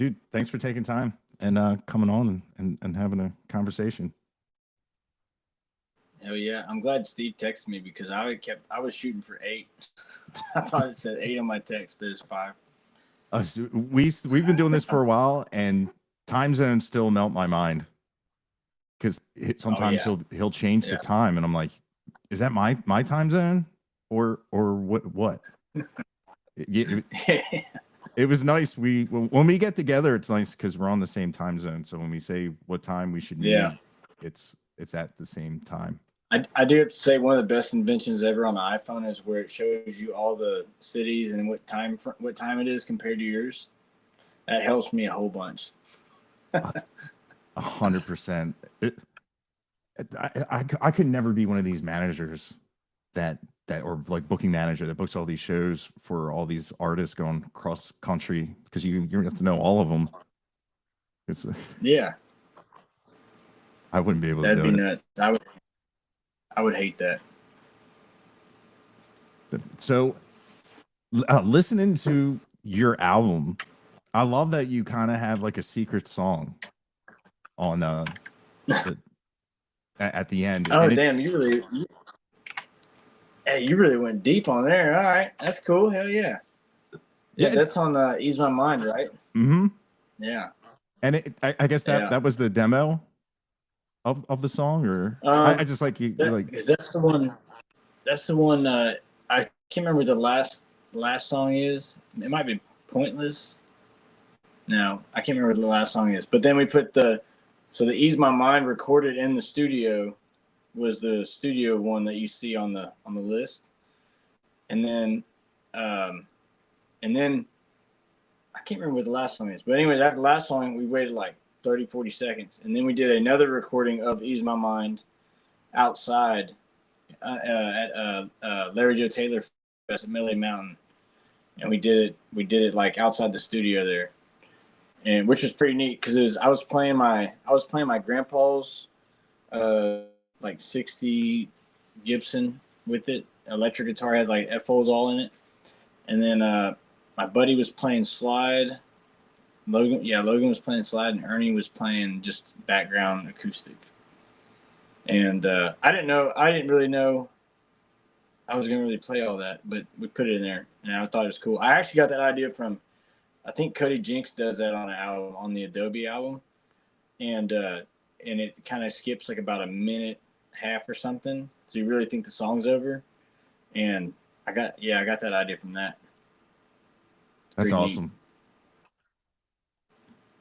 dude, thanks for taking time and coming on and having a conversation. Hell yeah. I'm glad Steve texted me because I was shooting for 8. I thought it said 8 on my text, but it's 5. We've been doing this for a while, and time zones still melt my mind because sometimes he'll change the time, and I'm like, is that my time zone or what? It was nice. When we get together, it's nice because we're on the same time zone. So when we say what time we should meet, it's at the same time. I do have to say one of the best inventions ever on the iPhone is where it shows you all the cities and what time it is compared to yours. That helps me a whole bunch. 100%. I could never be one of these managers that or like booking manager that books all these shows for all these artists going cross country because you have to know all of them. It's I wouldn't be able to do it. That'd be nuts. I would hate that. So, listening to your album, I love that you kind of have like a secret song on at the end. Oh damn! You really went deep on there. All right, that's cool. Hell yeah. Yeah, that's on Ease My Mind, right? Mm-hmm. Yeah. And I guess that was the demo of the song, or I just like you like because that's the one. That's the one. I can't remember what the last song is. It might be Pointless. No, I can't remember what the last song is. But then we put the Ease My Mind recorded in the studio was the studio one that you see on the list, and then I can't remember what the last song is. But anyways, after the last song, we waited like 30, 40 seconds. And then we did another recording of Ease My Mind outside at Larry Joe Taylor Fest at Millie Mountain. And we did it like outside the studio there. And which was pretty neat because I was playing my grandpa's like 60 Gibson with it. Electric guitar had like F-holes all in it. And then my buddy was playing slide. Logan was playing slide, and Ernie was playing just background acoustic. And I didn't really know I was gonna really play all that, but we put it in there, and I thought it was cool. I actually got that idea from, I think Cuddy Jinks does that on an album, on the Adobe album, and it kind of skips like about a minute half or something, so you really think the song's over. And I got that idea from that. That's awesome. Neat.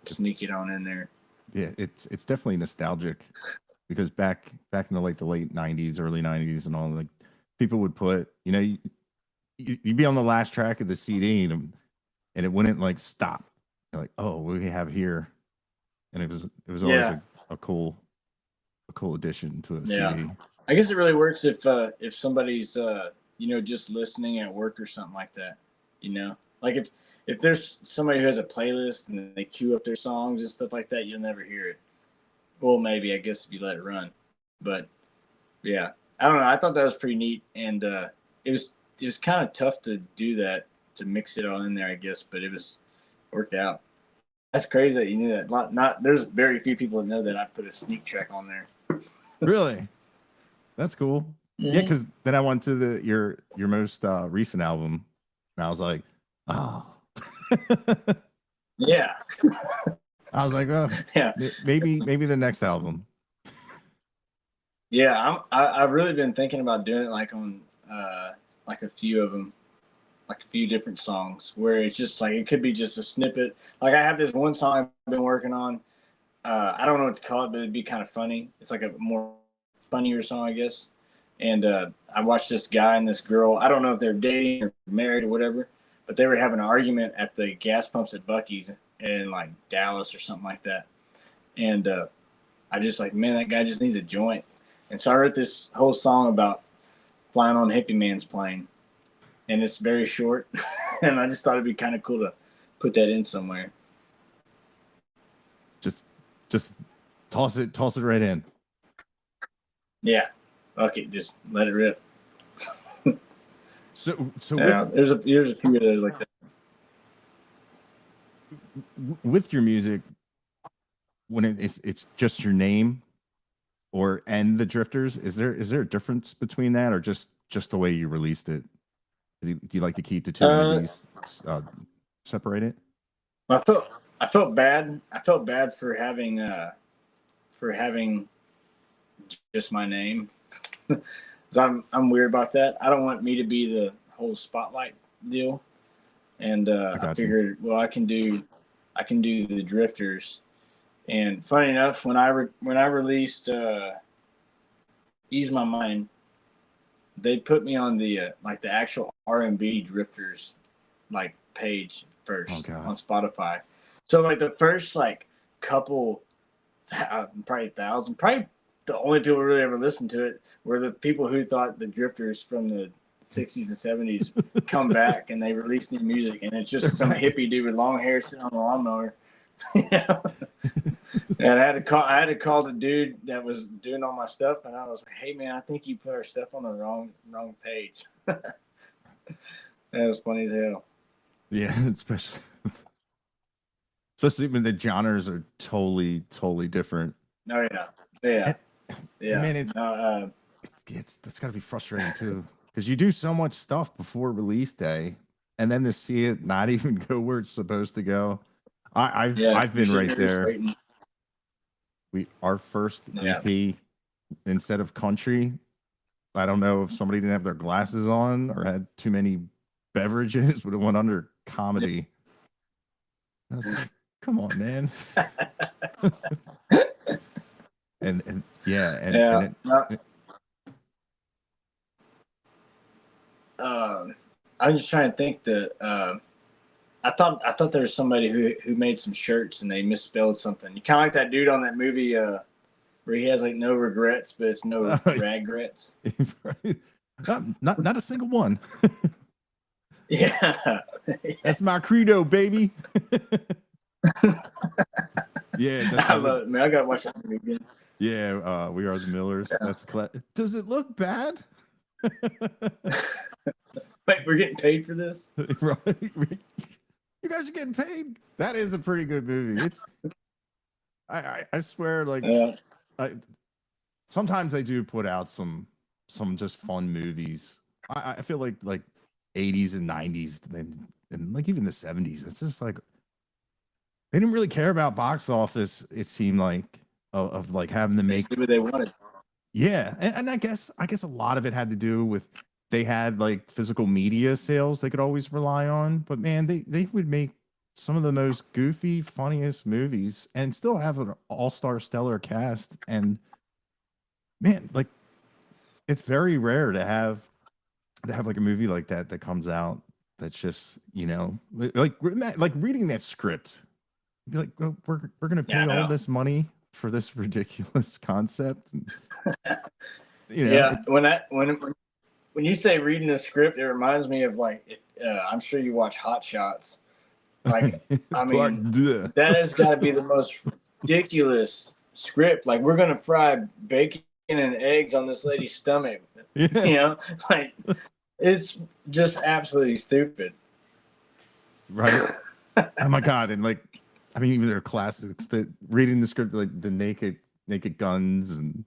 Sneak it on in there. Yeah, it's definitely nostalgic because back in the late 90s, early 90s, and all, like people would put, you'd be on the last track of the CD and it wouldn't like stop. You're like, oh, what do we have here? And it was always a cool addition to a CD. I guess it really works if somebody's just listening at work or something like that. Like if there's somebody who has a playlist and they queue up their songs and stuff like that, you'll never hear it. Well, maybe, I guess, if you let it run. But yeah, I don't know. I thought that was pretty neat, and it was kind of tough to do that, to mix it all in there, I guess, but it worked out. That's crazy that you knew that. There's very few people that know that I put a sneak track on there. Really? That's cool. Mm-hmm. Yeah, because then I went to your most recent album, and I was like, oh. Yeah. I was like, oh, yeah, maybe the next album. Yeah, I've really been thinking about doing it like on like a few of them, like a few different songs where it's just like it could be just a snippet. Like I have this one song I've been working on. I don't know what to call it, but it'd be kind of funny. It's like a more funnier song, I guess. And I watched this guy and this girl. I don't know if they're dating or married or whatever, but they were having an argument at the gas pumps at Buc-ee's in like Dallas or something like that. And I just like, man, that guy just needs a joint. And so I wrote this whole song about flying on Hippie Man's plane, and it's very short. And I just thought it'd be kind of cool to put that in somewhere. Just toss it right in. Yeah, okay, just let it rip. So yeah, there's a few of those like that. with your music, when it's just your name and the Drifters, is there a difference between that, or just the way you released it? Do you like to keep the two entities separated? I felt bad. I felt bad for having just my name. So I'm weird about that. I don't want me to be the whole spotlight deal. And I figured, well, I can do the Drifters. And funny enough, when I released Ease My Mind, they put me on the like the actual R&B Drifters like page first on Spotify. So like the first like couple probably 1,000, probably the only people who really ever listened to it were the people who thought the Drifters from the 60s and 70s come back and they release new music, and it's just some hippie dude with long hair sitting on a lawnmower. And I had to call the dude that was doing all my stuff, and I was like, "Hey man, I think you put our stuff on the wrong page." That was funny as hell. Yeah, especially when the genres are totally different. Oh yeah. Man, that's got to be frustrating too, because you do so much stuff before release day, and then to see it not even go where it's supposed to go. I've been right there. Our first EP, instead of country, I don't know if somebody didn't have their glasses on or had too many beverages, but it went under comedy. I was like, come on, man. and I'm just trying to think that I thought there was somebody who made some shirts and they misspelled something. You kind of like that dude on that movie where he has like no regrets, but it's no regrets. Not a single one. Yeah. That's my credo, baby. Yeah, I love it, man. I gotta watch that movie again. Yeah, We Are the Millers. Yeah. That's does it look bad? Wait, we're getting paid for this? Right. You guys are getting paid. That is a pretty good movie. It's I swear, like sometimes they do put out some just fun movies. I feel like 80s and 90s and like even the 70s. It's just like they didn't really care about box office. It seemed like of like having to make what they wanted. Yeah, and I guess a lot of it had to do with they had like physical media sales they could always rely on. But man, they would make some of the most goofy, funniest movies and still have an all-star stellar cast. And man, like it's very rare to have like a movie like that comes out that's just, you know, like reading that script. Be like, oh, we're gonna pay all this money for this ridiculous concept. You know, yeah. When you say reading a script, it reminds me of like I'm sure you watch Hot Shots. Like, I mean, that has got to be the most ridiculous script. Like, we're gonna fry bacon and eggs on this lady's stomach. Yeah. You know, like it's just absolutely stupid. Right. Oh my God. And like, I mean, even their classics, reading the script, like the naked guns and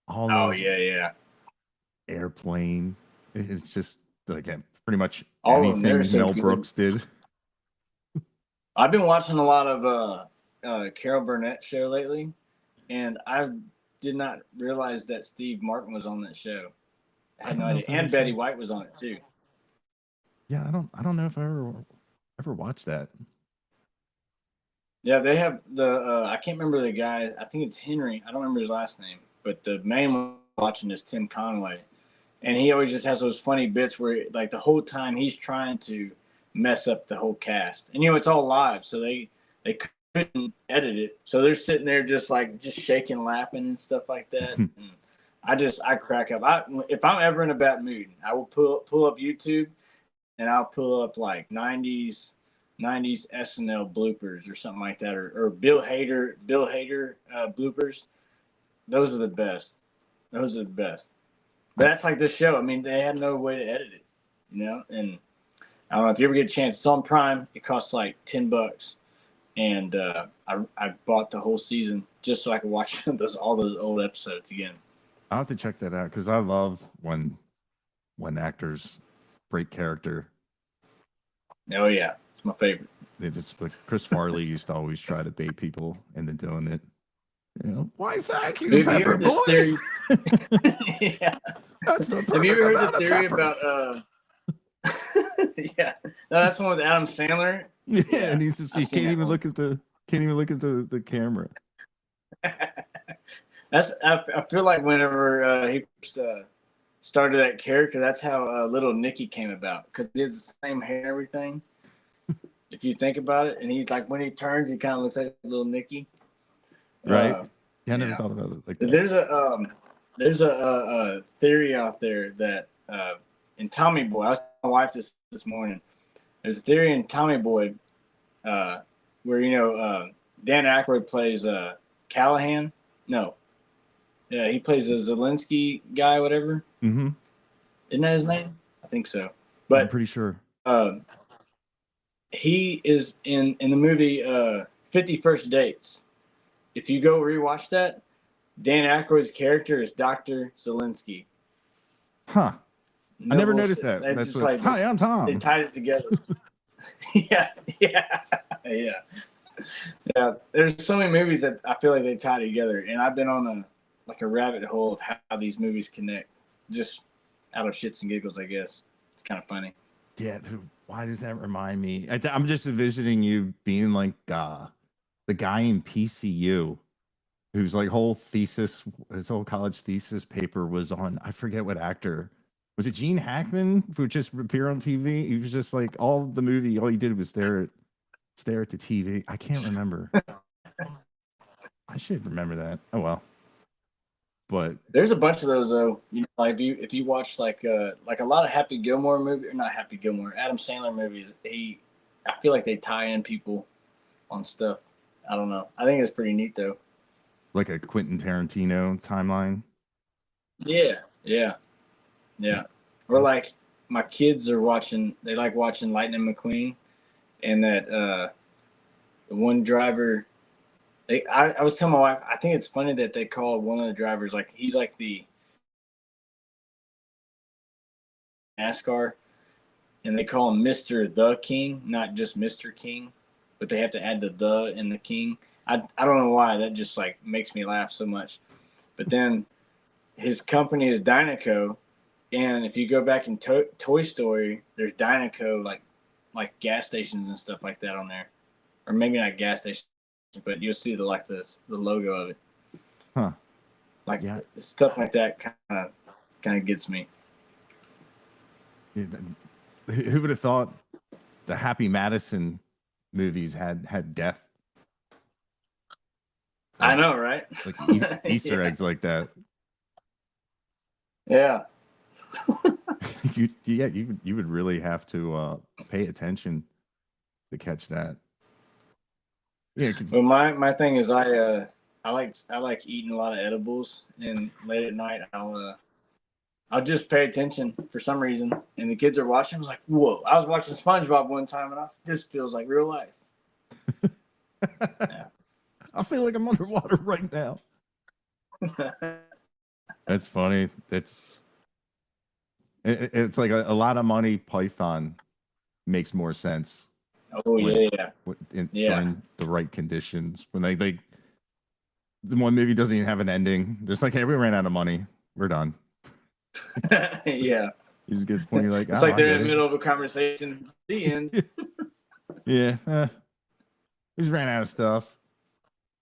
all those. Oh yeah. Airplane. It's just like pretty much anything Mel Brooks did. I've been watching a lot of Carol Burnett show lately, and I did not realize that Steve Martin was on that show. I had no idea. And Betty White was on it too. Yeah, I don't know if I ever watched that. Yeah, they have I can't remember the guy. I think it's Henry. I don't remember his last name, but the main one watching is Tim Conway, and he always just has those funny bits where like the whole time he's trying to mess up the whole cast, and you know it's all live, so they couldn't edit it, so they're sitting there just shaking, laughing and stuff like that. And I crack up. If I'm ever in a bad mood, I will pull up YouTube, and I'll pull up like 90s SNL bloopers or something like that, or Bill Hader bloopers. Those are the best. But that's like this show. I mean, they had no way to edit it, you know. And I don't know if you ever get a chance. It's on Prime. It costs like $10. and I bought the whole season just so I could watch all those old episodes again. I'll have to check that out because I love when actors break character. Oh yeah, it's my favorite. They just like Chris Farley used to always try to bait people into doing it. You know, why? Thank you, Have you Pepper heard this Boy. theory? Yeah. That's the Have perfect you ever heard amount the of theory pepper. about? Yeah, no, that's one with Adam Sandler. Yeah, and he's just, he I've seen can't that even one. look at the camera. I feel like whenever he started that character, that's how little Nicky came about, because he has the same hair and everything. If you think about it, and he's like, when he turns, he kind of looks like little Nicky. Right? Yeah, I never thought about it like that. There's a theory out there that in Tommy Boy, I was telling my wife this morning. There's a theory in Tommy Boy where Dan Aykroyd plays Callahan. No, yeah, he plays a Zelensky guy, whatever. Mm-hmm. Isn't that his name? I think so. I'm But pretty sure. he is in the movie 50 First Dates. If you go rewatch that, Dan Aykroyd's character is Dr. Zelensky. Huh. No, I never noticed that. It's That's just what, like hi, I'm Tom. they tied it together. yeah. There's so many movies that I feel like they tie together, and I've been on a rabbit hole of how these movies connect, just out of shits and giggles, I guess. It's kind of funny. Yeah, dude, why does that remind me? I'm just envisioning you being like the guy in PCU whose like his whole college thesis paper was on, I forget what actor. Was it Gene Hackman who just appeared on TV? He was just like all he did was stare at the TV. I can't remember. I should remember that. Oh well. But there's a bunch of those though. Like if you watch like a lot of Happy Gilmore movies, or not Happy Gilmore, Adam Sandler movies, I feel like they tie in people on stuff. I don't know. I think it's pretty neat though. like a Quentin Tarantino timeline. Yeah. Or like my kids are watching. They like watching Lightning McQueen, and that the one driver. I was telling my wife, I think it's funny that they call one of the drivers, like he's like the NASCAR, and they call him Mr. The King, not just Mr. King, but they have to add the in the King. I don't know why, that just like makes me laugh so much. But then his company is Dynaco, and if you go back in Toy Story, there's Dynaco like gas stations and stuff like that on there, or maybe not gas stations, but you'll see the logo of it. Huh. Like stuff like that kind of gets me. Who would have thought the Happy Madison movies had death? Like, I know, right? Like Easter eggs like that. Yeah. you would really have to pay attention to catch that. Yeah. Well, my thing is I like eating a lot of edibles, and late at night I'll just pay attention for some reason, and the kids are watching. I was like, whoa! I was watching SpongeBob one time, and this feels like real life. Yeah. I feel like I'm underwater right now. That's funny. It's like a lot of Monty Python makes more sense. Oh yeah. During the right conditions, when they the one movie doesn't even have an ending. Just like, hey, we ran out of money. We're done. Yeah. You just get to the point. You're like, it's like they're in the middle of a conversation. The end. Yeah. We just ran out of stuff.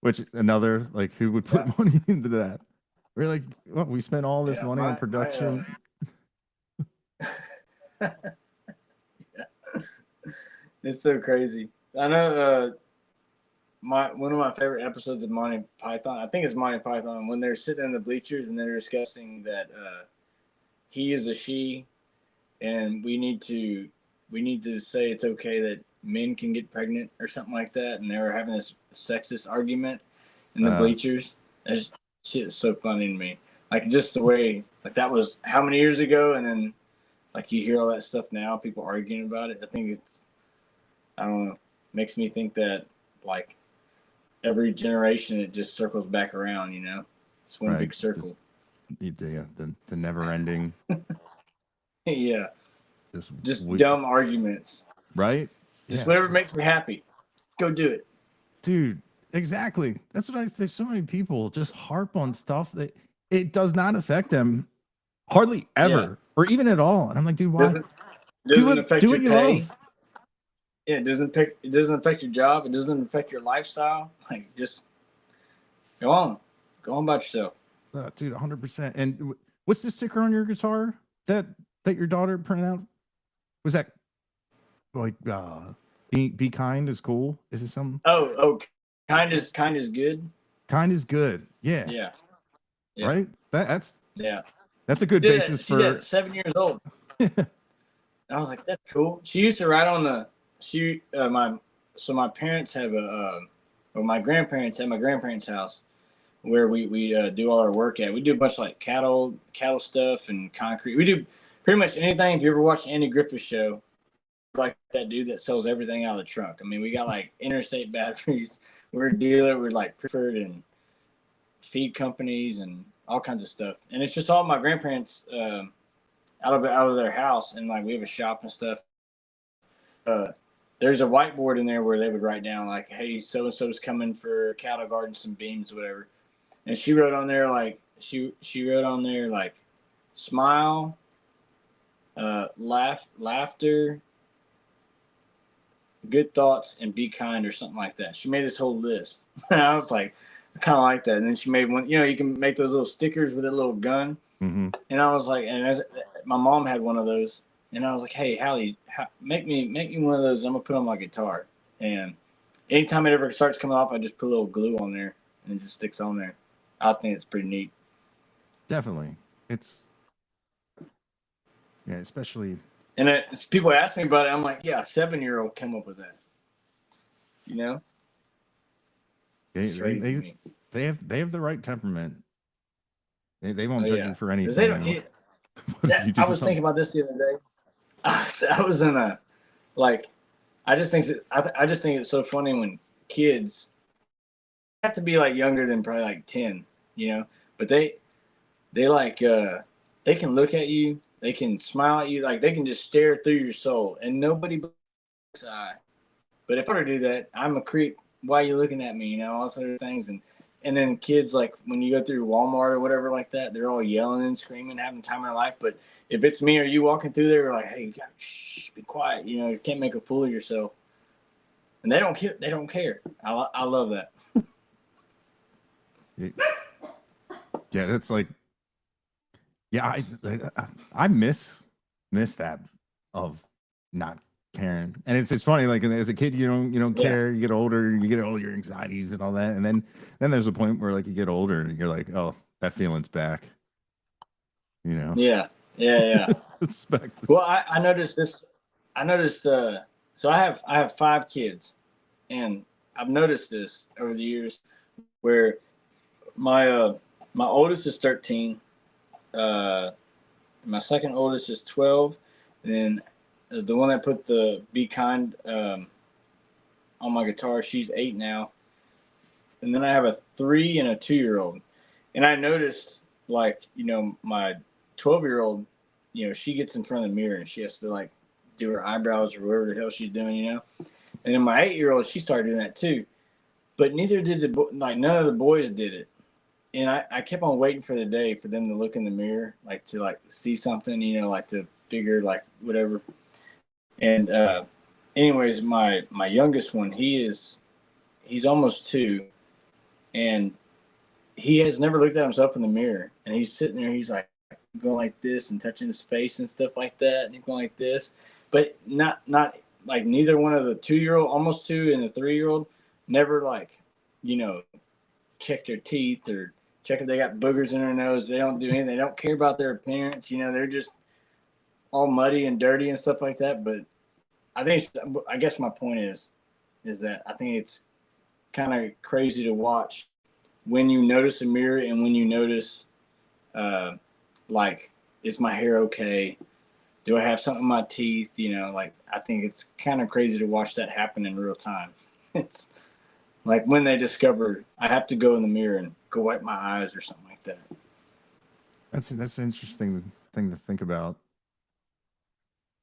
Which another, like, who would put money into that? We're like, well, we spent all this money on production. Yeah. It's so crazy. I know one of my favorite episodes of Monty Python, I think it's Monty Python, when they're sitting in the bleachers and they're discussing that he is a she, and we need to say it's okay that men can get pregnant or something like that, and they were having this sexist argument in the bleachers. That shit is so funny to me. Like, just the way, like, that was how many years ago, and then like you hear all that stuff now, people arguing about it. I think it's, I don't know, makes me think that like every generation it just circles back around, it's one Right. big circle. The never ending. Yeah, just We, dumb arguments. right? Just whatever makes me happy, go do it. Dude, exactly. That's what there's so many people just harp on stuff that it does not affect them hardly ever or even at all. And I'm like, dude, why? Doesn't affect do your what you pay. love. Yeah, it doesn't affect your job. It doesn't affect your lifestyle. Like, just go on about yourself. Dude, 100%. And what's the sticker on your guitar that your daughter printed out? Was that like be kind is cool? Is it something? Oh, kind is good. Kind is good. Yeah. Yeah. Right. That's That's a good basis she for. did at 7 years old. I was like, that's cool. She used to write on my parents have my grandparents at my grandparents' house where we do all our work at. We do a bunch of like cattle stuff and concrete. We do pretty much anything. If you ever watched Andy Griffith's show, like that dude that sells everything out of the trunk. I mean, we got like Interstate Batteries. We're a dealer. We're like Preferred and feed companies and all kinds of stuff. And it's just all my grandparents out of their house, and like we have a shop and stuff. There's a whiteboard in there where they would write down like, hey, so and so's coming for cattle garden, some beans, whatever. And she wrote on there like smile, laughter, good thoughts, and be kind or something like that. She made this whole list. And I was like, I kind of like that. And then she made one, you can make those little stickers with a little gun. Mm-hmm. And I was like, my mom had one of those, and I was like, hey, Hallie, make me one of those. I'm gonna put on my guitar. And anytime it ever starts coming off, I just put a little glue on there, and it just sticks on there. I think it's pretty neat. Definitely, especially. And people ask me about it. I'm like, yeah, a 7-year-old came up with that. They have the right temperament. They won't judge you for anything. They don't, I was thinking about this the other day. I was in a I just think it's so funny when kids have to be like younger than probably like 10, but they like they can look at you, they can smile at you, like they can just stare through your soul, and nobody blinks an eye. But if I were to do that, I'm a creep. Why are you looking at me? All those other things. And then kids, like when you go through Walmart or whatever like that, they're all yelling and screaming, having time of their life. But if it's me or you walking through there, we're like, hey, you gotta be quiet. You can't make a fool of yourself. And they don't care. They don't care. I love that. Yeah, that's like, yeah, I miss that of not caring. And it's funny, like as a kid you don't care. You get older, you get all your anxieties and all that, and then there's a point where like you get older and you're like, oh, that feeling's back. Yeah. Well, I noticed this. So I have 5 kids, and I've noticed this over the years where my oldest is 13, my second oldest is 12, and then the one that put the Be Kind on my guitar, she's 8 now. And then I have a 3 and a 2-year-old. And I noticed, like, my 12-year-old, she gets in front of the mirror and she has to, like, do her eyebrows or whatever the hell she's doing, And then my 8-year-old, she started doing that too. But neither did none of the boys did it. And I kept on waiting for the day for them to look in the mirror, like to like see something, like to figure like whatever. And anyways, my youngest one, he's almost 2, and he has never looked at himself in the mirror. And he's sitting there, he's like going like this and touching his face and stuff like that, and he's going like this. But not like neither one of the 2-year-old, almost 2, and the 3-year-old never like, check their teeth or check if they got boogers in their nose. They don't do anything. They don't care about their appearance. They're just all muddy and dirty and stuff like that. But I guess my point is that I think it's kind of crazy to watch when you notice a mirror and when you notice, like, is my hair okay? Do I have something in my teeth? Like, I think it's kind of crazy to watch that happen in real time. Like when they discover I have to go in the mirror and go wipe my eyes or something like that. That's an interesting thing to think about.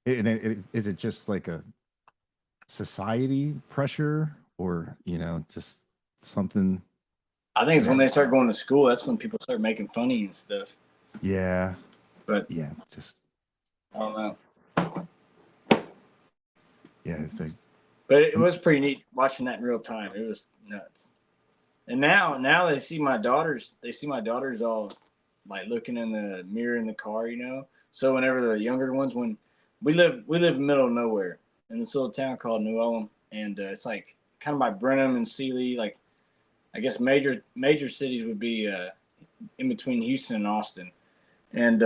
Is it just like a society pressure, or just something? I think it's when they start going to school. That's when people start making funny and stuff. Yeah, But yeah, just I don't know. yeah. It's like, But it was pretty neat watching that in real time. It was nuts. And now they see my daughters. They see my daughters all like looking in the mirror in the car. So whenever the younger ones, when we live in the middle of nowhere in this little town called New Ulm, and it's like kind of by Brenham and Sealy. Like I guess major cities would be in between Houston and Austin, and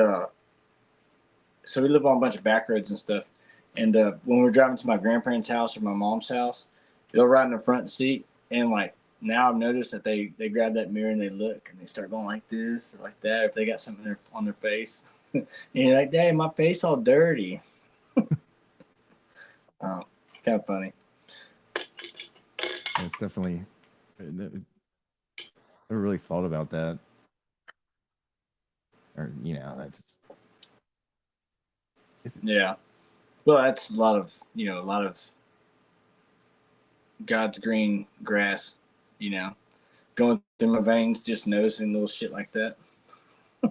so we live on a bunch of back roads and stuff. And when we're driving to my grandparents' house or my mom's house, they'll ride in the front seat. And like now I've noticed that they grab that mirror and they look and they start going like this or like that if they got something on their face. And you're like, Dad, my face all dirty. Oh, it's kind of funny. it's definitely. Never really thought about that, or that just. Yeah. Well, that's a lot of God's green grass, going through my veins, just noticing little shit like that.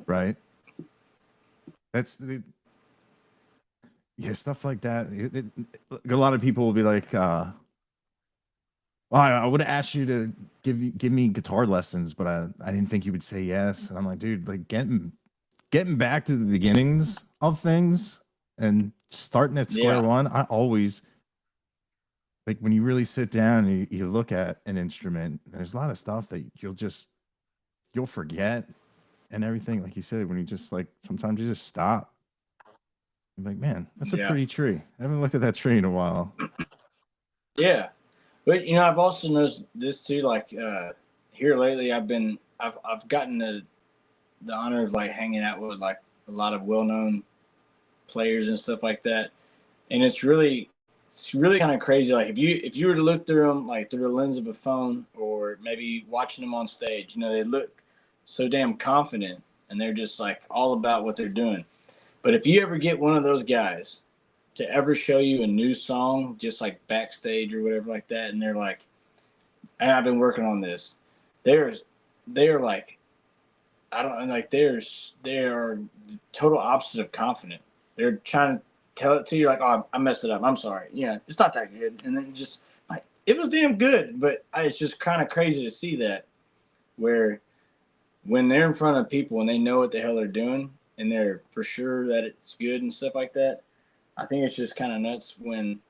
Right. That's stuff like that. A lot of people will be like, well, I would have asked you to give me guitar lessons, but I didn't think you would say yes. And I'm like, dude, like getting back to the beginnings of things and starting at square one. I always like when you really sit down and you look at an instrument, there's a lot of stuff that you'll forget and everything. Like you said, when you just like, sometimes you just stop. I'm like, man, that's a pretty tree. I haven't looked at that tree in a while. Yeah. But I've also noticed this too, like here lately I've gotten the honor of like hanging out with like a lot of well-known players and stuff like that. And it's really kind of crazy. Like if you were to look through them like through the lens of a phone or maybe watching them on stage, they look so damn confident and they're just like all about what they're doing. But if you ever get one of those guys to ever show you a new song, just like backstage or whatever like that, and they're like, and I've been working on this, they're like, I don't like they are the total opposite of confident. They're trying to tell it to you like, oh, I messed it up. I'm sorry. Yeah, it's not that good. And then just like it was damn good, but it's just kind of crazy to see that where when they're in front of people and they know what the hell they're doing and they're for sure that it's good and stuff like that. I think it's just kind of nuts when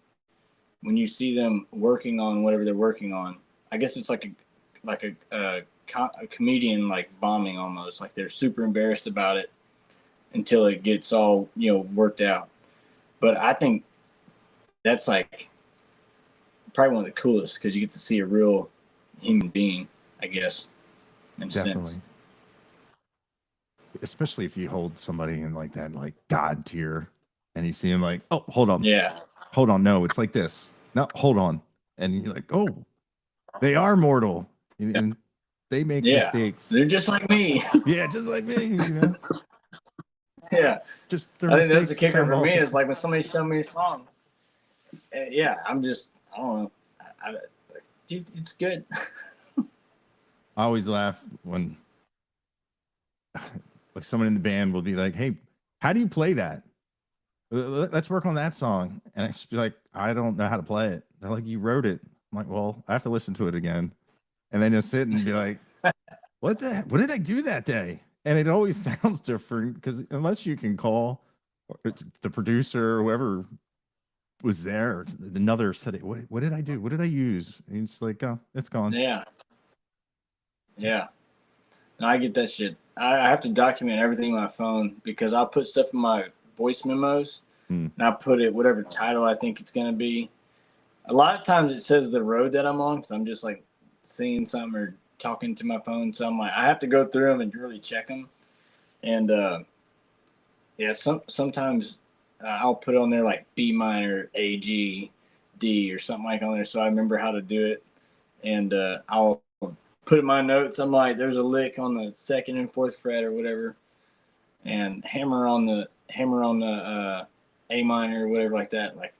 you see them working on whatever they're working on. I guess it's like a comedian like bombing almost. Like they're super embarrassed about it until it gets all worked out. But I think that's like probably one of the coolest because you get to see a real human being, I guess, in a sense. Especially if you hold somebody in like that, like God tier, and you see him like, oh, hold on. Yeah. Hold on. No, it's like this. No, hold on. And you're like, oh, they are mortal. And they make mistakes. They're just like me. Yeah, just like me, Yeah. Just I think that's the kicker for me is like when somebody shows me a song. Yeah, I'm just, I don't know. Dude, it's good. I always laugh when like someone in the band will be like, hey, how do you play that? Let's work on that song. And I just be like, I don't know how to play it. They're like, you wrote it. I'm like, well, I have to listen to it again. And then just sit and be like, what did I do that day? And it always sounds different because unless you can call the producer or whoever was there, or another said, what did I do? What did I use? And it's like, oh, it's gone. Yeah. Yeah. No, I get that shit. I have to document everything on my phone because I'll put stuff in my voice memos and I put it whatever title I think it's going to be. A lot of times it says the road that I'm on because I'm just like singing something or talking to my phone. So I'm like, I have to go through them and really check them. And yeah, sometimes I'll put on there like B minor, A, G, D or something like on there so I remember how to do it. and I'll put in my notes. I'm like, there's a lick on the second and fourth fret or whatever, and hammer on the A minor or whatever like that. Like,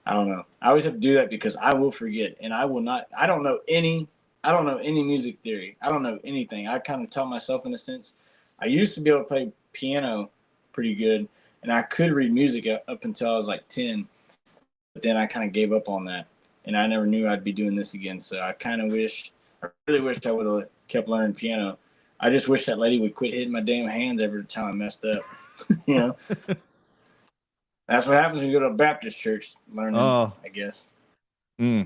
I don't know. I always have to do that because I will forget, and I will not. I don't know any music theory. I don't know anything. I kind of taught myself in a sense. I used to be able to play piano pretty good, and I could read music up until I was like 10. But then I kind of gave up on that, and I never knew I'd be doing this again. So I really wish I would have kept learning piano. I just wish that lady would quit hitting my damn hands every time I messed up. You know, that's what happens when you go to a Baptist church learning, I guess. Yeah.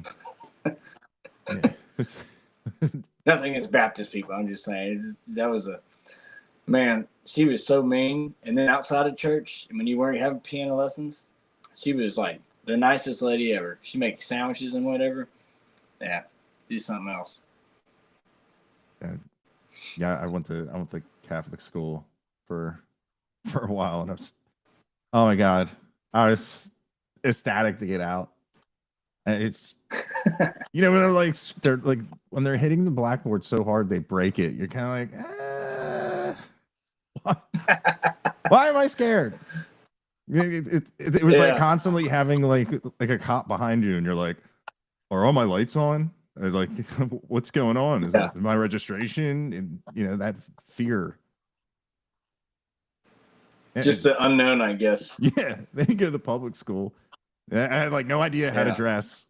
Nothing against Baptist people. I'm just saying that was man. She was so mean. And then outside of church, when you weren't having piano lessons, she was like the nicest lady ever. She makes sandwiches and whatever. Yeah, do something else. Yeah, I went to Catholic school for a while, and oh my god, I was ecstatic to get out. And it's you know, when when they're hitting the blackboard so hard they break it. You're kind of like, why am I scared? It was like constantly having like a cop behind you, and you're like, are all my lights on? Like, what's going on? Is that my registration? And you know, that fear. Just the unknown, I guess. Yeah, then you go to the public school. I had like no idea how to dress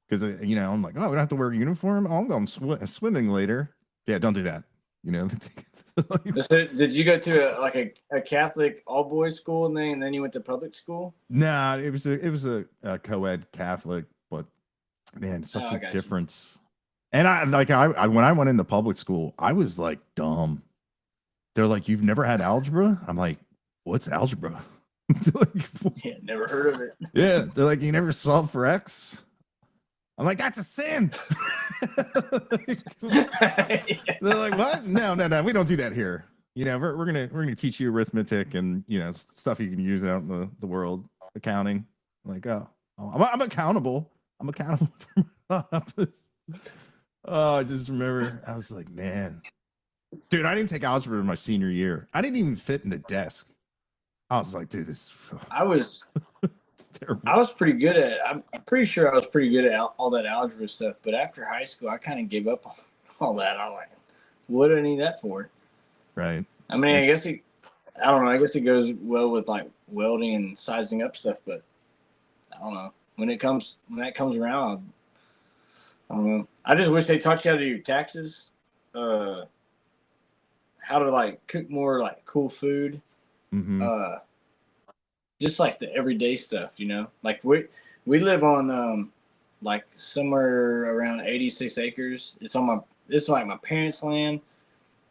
because you know, I'm like, oh, we don't have to wear a uniform. Oh, I'm going swimming later. Yeah, don't do that. You know. So did you go to a Catholic all boys school and then you went to public school? Nah, it was a co-ed Catholic, but man, such a difference. And I when I went into public school, I was like dumb. They're like, you've never had algebra? I'm like, what's algebra? Yeah, never heard of it. Yeah, they're like, you never solved for X? I'm like, that's a sin. They're like, what? No, we don't do that here. You know, we're gonna teach you arithmetic and you know stuff you can use out in the world, accounting. I'm like, I'm accountable. I'm accountable for my office. Oh, I just remember I was like, man, dude, I didn't take algebra in my senior year. I didn't even fit in the desk. I was like, dude, this. I was terrible. I was pretty good at. I'm pretty sure I was pretty good at all that algebra stuff. But after high school, I kind of gave up on all that. I'm like, what do I need that for? Right. I mean, I guess I don't know. I guess it goes well with like welding and sizing up stuff. But I don't know when that comes around. I don't know. I just wish they taught you how to do your taxes, how to like cook more like cool food, just like the everyday stuff, you know. Like we live on like somewhere around 86 acres. It's like my parents' land.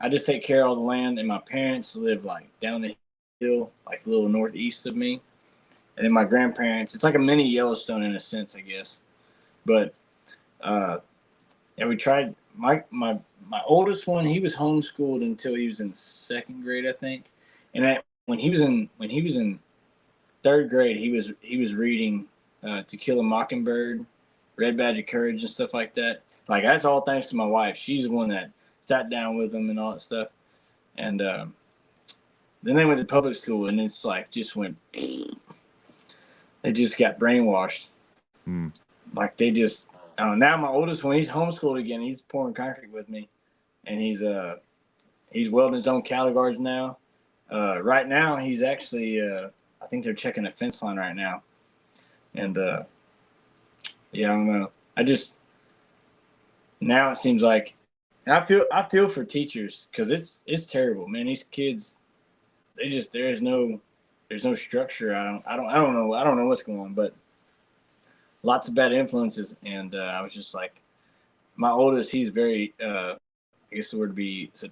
I just take care of all the land, and my parents live like down the hill, like a little northeast of me, and then my grandparents. It's like a mini Yellowstone in a sense, I guess, but. Yeah, we tried. My oldest one, he was homeschooled until he was in second grade, I think. And when he was in third grade, he was reading To Kill a Mockingbird, Red Badge of Courage, and stuff like that. Like that's all thanks to my wife. She's the one that sat down with him and all that stuff. And then they went to public school, and it's like just went. They just got brainwashed. Like they just. Now my oldest one, he's homeschooled again. He's pouring concrete with me, and he's welding his own cattle guards now. Right now he's actually I think they're checking a fence line right now, and yeah, I don't know. Now it seems like I feel for teachers because it's terrible, man. These kids, there's no structure. I don't know what's going on, but. Lots of bad influences, and I was just like, my oldest, he's very, I guess the word would be I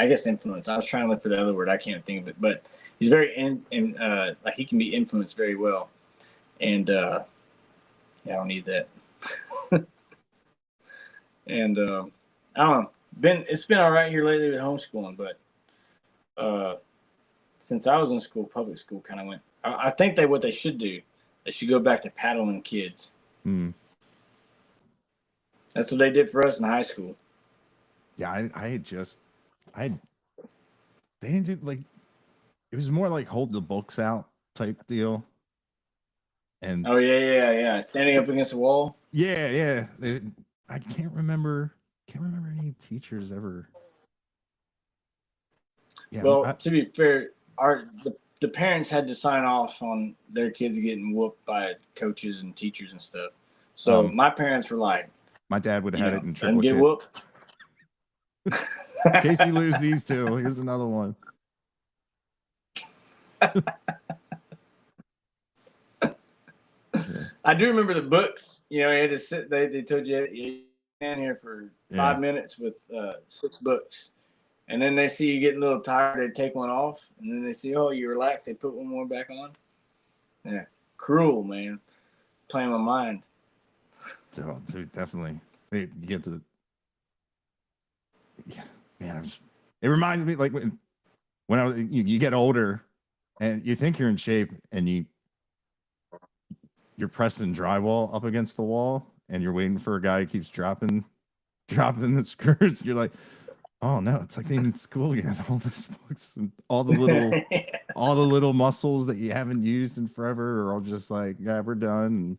guess influence. I was trying to look for the other word. I can't think of it, but he's very like he can be influenced very well, and yeah, I don't need that. And I don't know. It's been all right here lately with homeschooling, but since I was in school, public school kind of went. I think what they should do, they should go back to paddling kids. That's what they did for us in high school. Yeah, I they didn't do like, it was more like hold the books out type deal. And Oh yeah. Standing up against the wall. yeah. I can't remember any teachers ever. Yeah, Well, to be fair, the parents had to sign off on their kids getting whooped by coaches and teachers and stuff. So my parents were like, my dad would have had it in let them get triplicate. whooped. In case you lose these two, here's another one. Yeah. I do remember the books. You know, you had to sit. They told you stand here for 5 minutes with 6 books, and then they see you getting a little tired. They take one off, and then they see, oh, you relax. They put one more back on. Yeah, cruel, man. Playing my mind. So, dude, definitely, you get to. Yeah, man. It reminds me like when I was, you get older, and you think you're in shape, and you're pressing drywall up against the wall, and you're waiting for a guy who keeps dropping the screws. You're like, oh no, it's like being in school again. All those books and all the little muscles that you haven't used in forever are all just like, yeah, we're done. And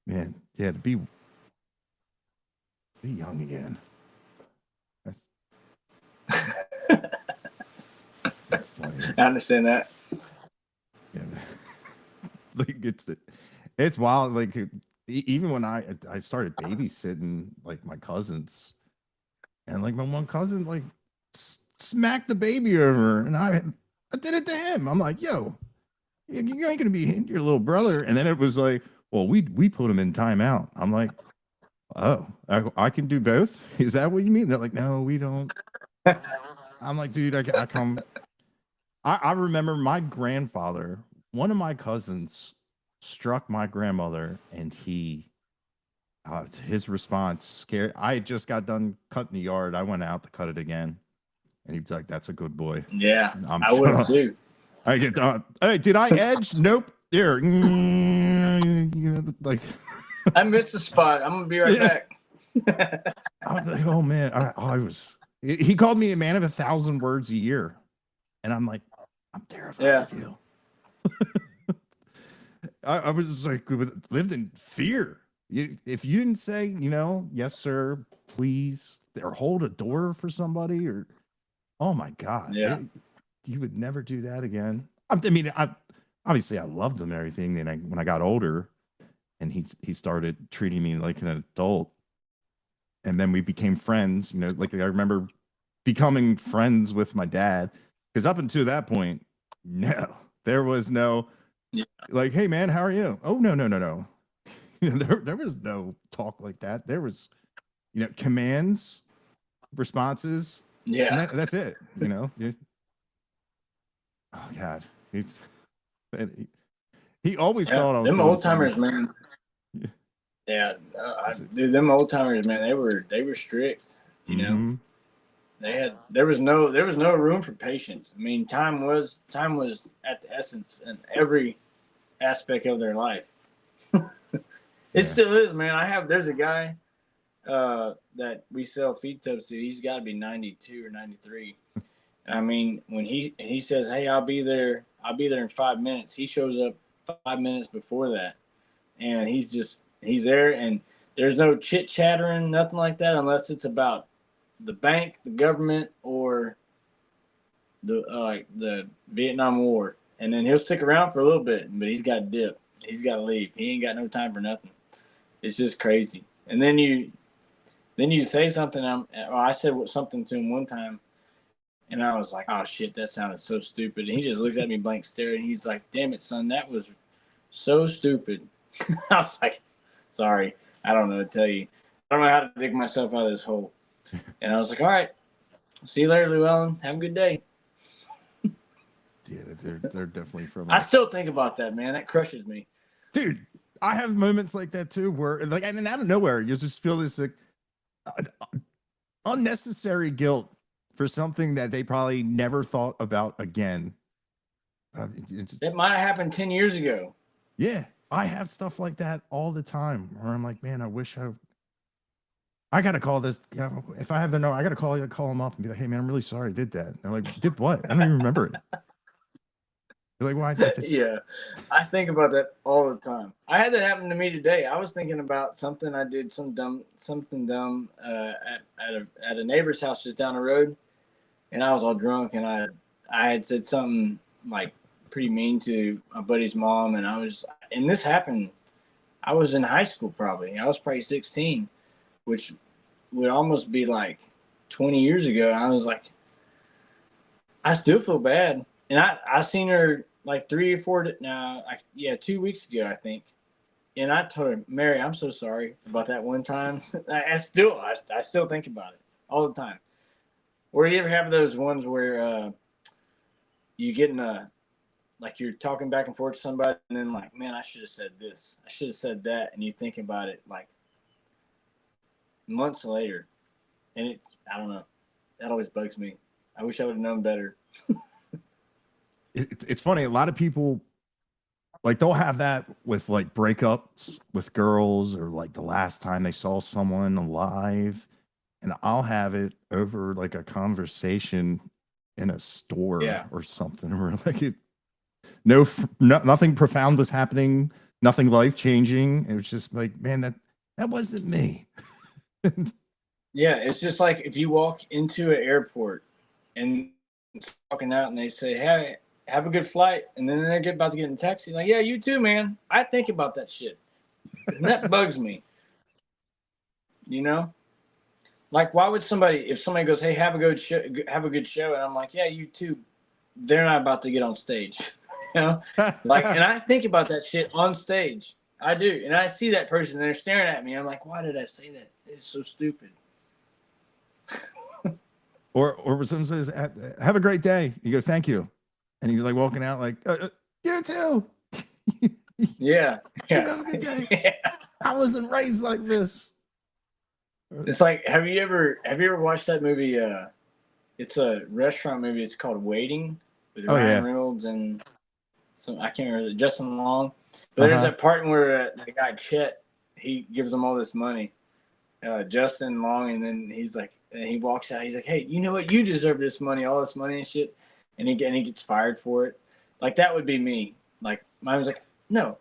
man, yeah, to be young again. That's funny. I understand that. Yeah, like it's wild. Like even when I started babysitting like my cousins, and like my one cousin like smacked the baby over, and I did it to him. I'm like, yo, you ain't gonna be hitting your little brother. And then it was like, well, we put him in timeout. I'm like, oh, I can do both. Is that what you mean? They're like, no, we don't. I'm like, dude, I come. I remember my grandfather, one of my cousins struck my grandmother, and his response scared. I had just got done cutting the yard. I went out to cut it again, and he was like, that's a good boy. Yeah, I would have too. I get, hey, did I edge? Nope. There. Like, I missed the spot. I'm going to be right back. I was like, oh man, he called me a man of 1,000 words a year. And I'm like, I'm terrified of you. I was just like, lived in fear. If you didn't say, yes, sir, please, or hold a door for somebody, or, oh my God, you would never do that again. I mean, obviously I loved him and everything. And when I got older, and he started treating me like an adult, and then we became friends. Like I remember becoming friends with my dad. Because up until that point, no, there was no, like, hey, man, how are you? Oh, no. There was no talk like that. There was, commands, responses. Yeah. And that's it, Oh, God. He always thought I was them old timers, man. Yeah. Dude, them old timers, man, they were strict, you know. There was no room for patience. I mean, time was at the essence in every aspect of their life. It still is, man. There's a guy that we sell feed tubs to. He's got to be 92 or 93. I mean, when he says, "Hey, I'll be there in 5 minutes," he shows up 5 minutes before that, and he's there, and there's no chit chattering, nothing like that, unless it's about the bank, the government, or the Vietnam War. And then he'll stick around for a little bit, but he's got to dip. He's got to leave. He ain't got no time for nothing. It's just crazy. And then you say something. I said something to him one time, and I was like, "Oh shit, that sounded so stupid." And he just looked at me blank stare, and he's like, "Damn it, son, that was so stupid." I was like, "Sorry, I don't know what to tell you. I don't know how to dig myself out of this hole." And I was like, all right, see you later, Llewellyn. Have a good day. Yeah, they're definitely from. I still think about that, man. That crushes me. Dude, I have moments like that too, where like, and then out of nowhere, you just feel this like unnecessary guilt for something that they probably never thought about again. It might have happened 10 years ago. Yeah, I have stuff like that all the time where I'm like, man, I wish I I gotta call this. You know, if I have the number, I gotta call them up and be like, "Hey man, I'm really sorry I did that." And they're like, "Did what? I don't even remember it." You're like, "Why?" Yeah, I think about that all the time. I had that happen to me today. I was thinking about something I did, something dumb at a neighbor's house just down the road, and I was all drunk, and I had said something like pretty mean to my buddy's mom, and this happened. I was in high school probably. I was probably 16, which would almost be like 20 years ago. I was like, I still feel bad. And I seen her like 3 or 4 yeah, 2 weeks ago, I think. And I told her, Mary, I'm so sorry about that one time. I still think about it all the time. Or you ever have those ones where you get in a, like you're talking back and forth to somebody, and then like, man, I should have said this. I should have said that. And you think about it like months later. And I don't know. That always bugs me. I wish I would have known better. It's funny. A lot of people like they'll have that with like breakups with girls or like the last time they saw someone alive, and I'll have it over like a conversation in a store or something where like nothing profound was happening, nothing life changing. It was just like, man, that wasn't me. Yeah, it's just like if you walk into an airport and walking out and they say, "Hey, have a good flight," and then they're about to get in a taxi, like, "Yeah, you too, man." I think about that shit, and that bugs me. You know, like why would if somebody goes, "Hey, have a good show," and I'm like, "Yeah, you too," they're not about to get on stage, you know, like, and I think about that shit on stage. I do, and I see that person, and they're staring at me. I'm like, why did I say that? It's so stupid. Or when someone says, "Have a great day," you go, "Thank you," and you're like walking out like, "You too." Yeah. Have a good day. Yeah. I wasn't raised like this. It's like, have you ever watched that movie? It's a restaurant movie. It's called Waiting with Ryan Reynolds and I can't remember, Justin Long. But there's that part where the guy Chet, he gives them all this money, Justin Long, and then he's like, and he walks out. He's like, "Hey, you know what? You deserve this money, all this money and shit." And he gets fired for it. Like that would be me. Like mine was like, "No,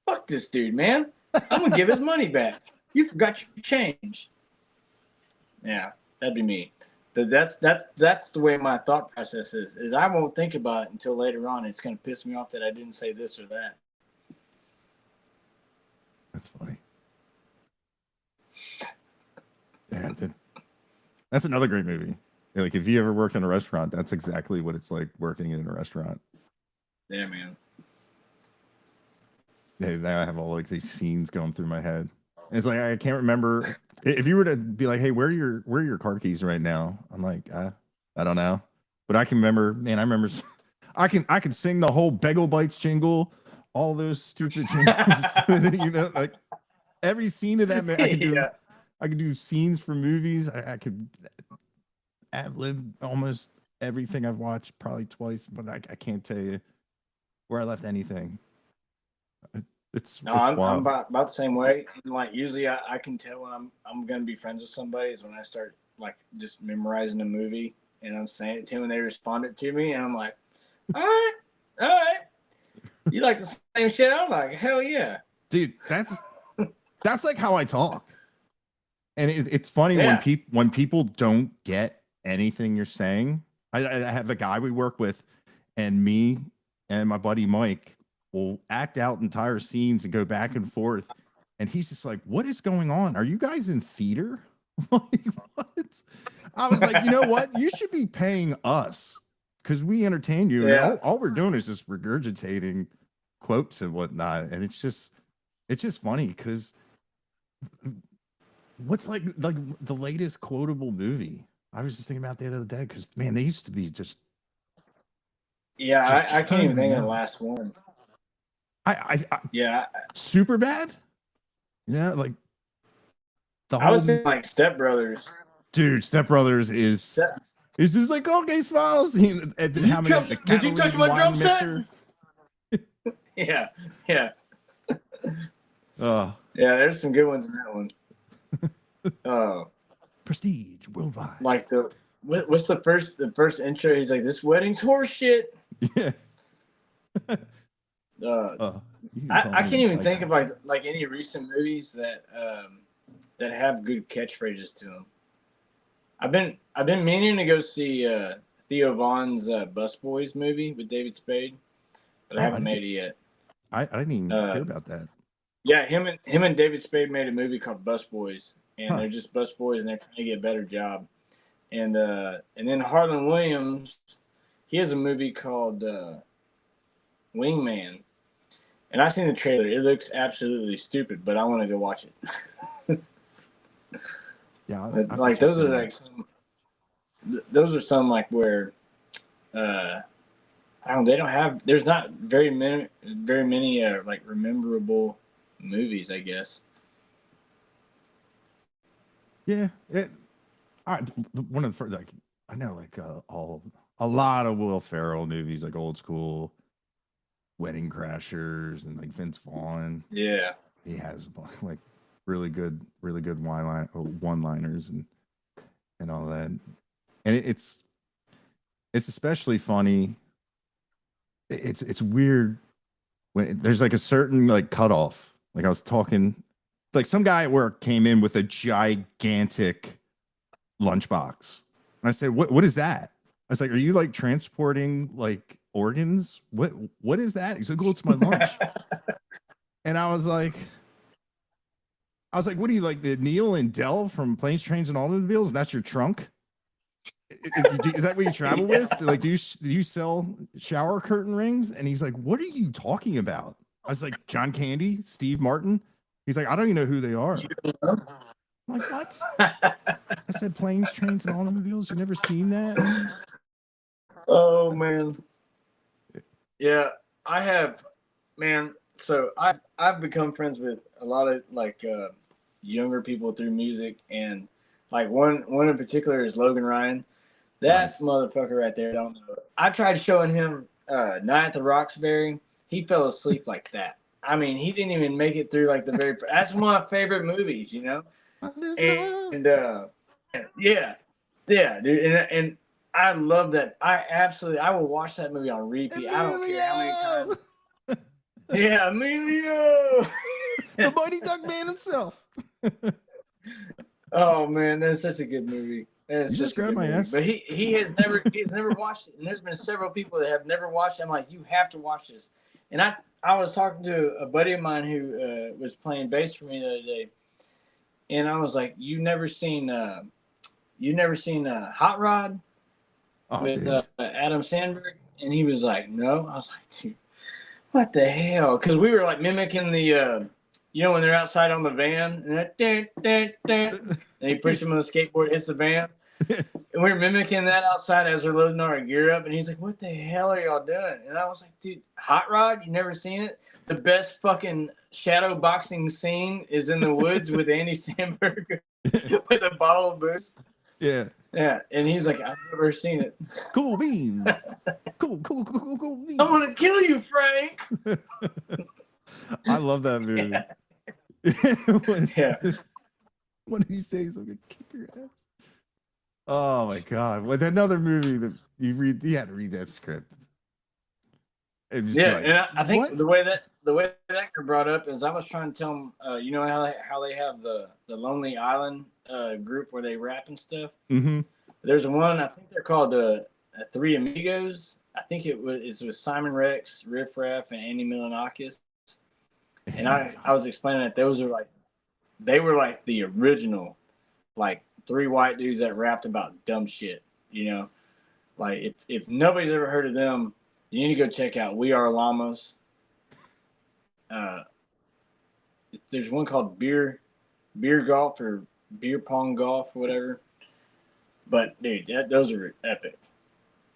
fuck this dude, man. I'm gonna give his money back. You forgot your change." Yeah, that'd be me. But that's the way my thought process is I won't think about it until later on. It's gonna piss me off that I didn't say this or that. That's funny. Yeah, that's another great movie. Like if you ever worked in a restaurant, that's exactly what it's like working in a restaurant. Yeah, man. Yeah, now I have all like these scenes going through my head. And it's like I can't remember if you were to be like, "Hey, where are your car keys right now?" I'm like, I don't know, but I can remember. Man, I remember. I can sing the whole Bagel Bites jingle, all those stupid jingles. You know, like every scene of that. I could do. Yeah. I could do scenes for movies. I could ad-lib almost everything I've watched probably twice, but I can't tell you where I left anything. I'm about the same way. And like usually I can tell when I'm gonna be friends with somebody is when I start like just memorizing a movie and I'm saying it to them and they respond it to me and I'm like, all right. You like the same shit? I'm like, hell yeah. Dude, that's like how I talk. And it's funny when people don't get anything you're saying. I have a guy we work with, and me and my buddy Mike will act out entire scenes and go back and forth. And he's just like, "What is going on? Are you guys in theater?" Like, what? I was like, you know what? You should be paying us because we entertain you. Yeah. And all we're doing is just regurgitating quotes and whatnot. And it's just funny because what's like the latest quotable movie? I was just thinking about that the other day because man, they used to be just. Yeah, I can't even think of the last one. Yeah, super bad. Yeah, like I was thinking like Step Brothers. Dude, Step Brothers is just like, "Okay, Smiles." How many the catalytic wine mixer? Yeah. Oh. Yeah, there's some good ones in that one. Prestige worldwide. like what's the first intro? He's like, "This wedding's horse shit." Yeah. Uh, You can call I me can't even Mike. think of like any recent movies that have good catchphrases to them. I've been meaning to go see Theo Vaughn's Busboys movie with David Spade, but I haven't made it yet. I didn't even hear about that. Yeah, him and David Spade made a movie called Busboys, and Huh. they're just busboys and they're trying to get a better job. And then Harlan Williams, he has a movie called Wingman, and I've seen the trailer. It looks absolutely stupid, but I want to go watch it. Yeah, like those are like some. Those are some like where, I don't. They don't have. There's not very many like rememberable movies, I guess. Yeah, one of the first, like I know, like a lot of Will Ferrell movies, like Old School, Wedding Crashers, and like Vince Vaughn. Yeah, he has like really good one-liners and all that, and it's especially funny. It's weird when there's like a certain like cutoff. Like I was talking, like some guy at work came in with a gigantic lunchbox. And I said, what is that? I was like, are you like transporting like organs? What is that? He's like, oh, it's my lunch. And I was like, what do you like, the Neil and Del from Planes, Trains, and Automobiles? And that's your trunk? Is that what you travel with? Like, do you sell shower curtain rings? And he's like, what are you talking about? I was like, John Candy, Steve Martin. He's like, I don't even know who they are. I'm like, what? I said, Planes, Trains, and Automobiles. You never seen that? Oh man. Yeah, I have, man. So I've become friends with a lot of like younger people through music, and like one in particular is Logan Ryan. That motherfucker right there, I don't know. I tried showing him Night at the Roxbury. He fell asleep like that. I mean, he didn't even make it through like the very. That's one of my favorite movies, you know. And yeah, dude, and I love that. I will watch that movie on repeat. Emilio! I don't care how many times. Yeah, Emilio, the Mighty Duck Man himself. Oh man, that's such a good movie. You just grabbed my ass. But he has never watched it. And there's been several people that have never watched it. I'm like, you have to watch this. And I was talking to a buddy of mine who was playing bass for me the other day, and I was like, you've never seen Hot Rod with Adam Sandberg? And he was like, no. I was like, dude, what the hell? Because we were like mimicking the you know when they're outside on the van and he pushes him on the skateboard, hits the van. And we're mimicking that outside as we're loading our gear up. And he's like, what the hell are y'all doing? And I was like, dude, Hot Rod, you never seen it? The best fucking shadow boxing scene is in the woods with Andy Samberg with a bottle of booze. Yeah. Yeah. And he's like, I've never seen it. Cool beans. Cool beans. I'm going to kill you, Frank. I love that movie. Yeah. One of these days, I'm going to kick your ass. Oh my God. With another movie that you had to read that script. Yeah. Like, and I think what? the way that got brought up is I was trying to tell them, you know how they have the Lonely Island group where they rap and stuff. Mm-hmm. There's one, I think they're called the Three Amigos. I think it was with Simon Rex, Riff Raff, and Andy Milonakis. And I was explaining that they were like the original, like three white dudes that rapped about dumb shit, you know. Like if nobody's ever heard of them, you need to go check out We Are Llamas. There's one called Beer Golf or Beer Pong Golf or whatever. But dude, those are epic.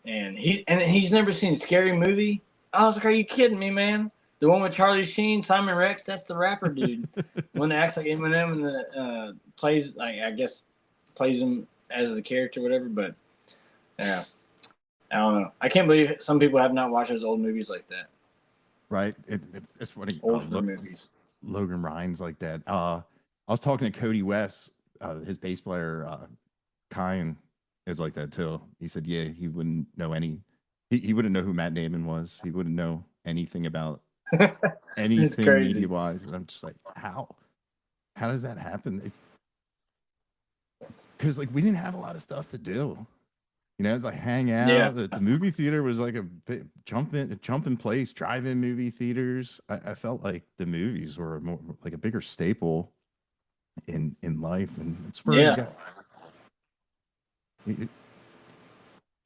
And he's never seen Scary Movie. I was like, are you kidding me, man? The one with Charlie Sheen, Simon Rex, that's the rapper dude. One that acts like Eminem and the plays like plays him as the character, whatever. But yeah, I don't know. I can't believe some people have not watched those old movies like that. Right? It's funny. Old movies. Logan Ryan's like that. I was talking to Cody West his bass player, Kyan, is like that too. He said, yeah, he wouldn't know he wouldn't know who Matt Damon was. He wouldn't know anything about anything media wise. And I'm just like, how does that happen? Because like we didn't have a lot of stuff to do. You know, like hang out. Yeah. The movie theater was like a jump in place, drive-in movie theaters. I felt like the movies were more like a bigger staple in life, and it's where you got.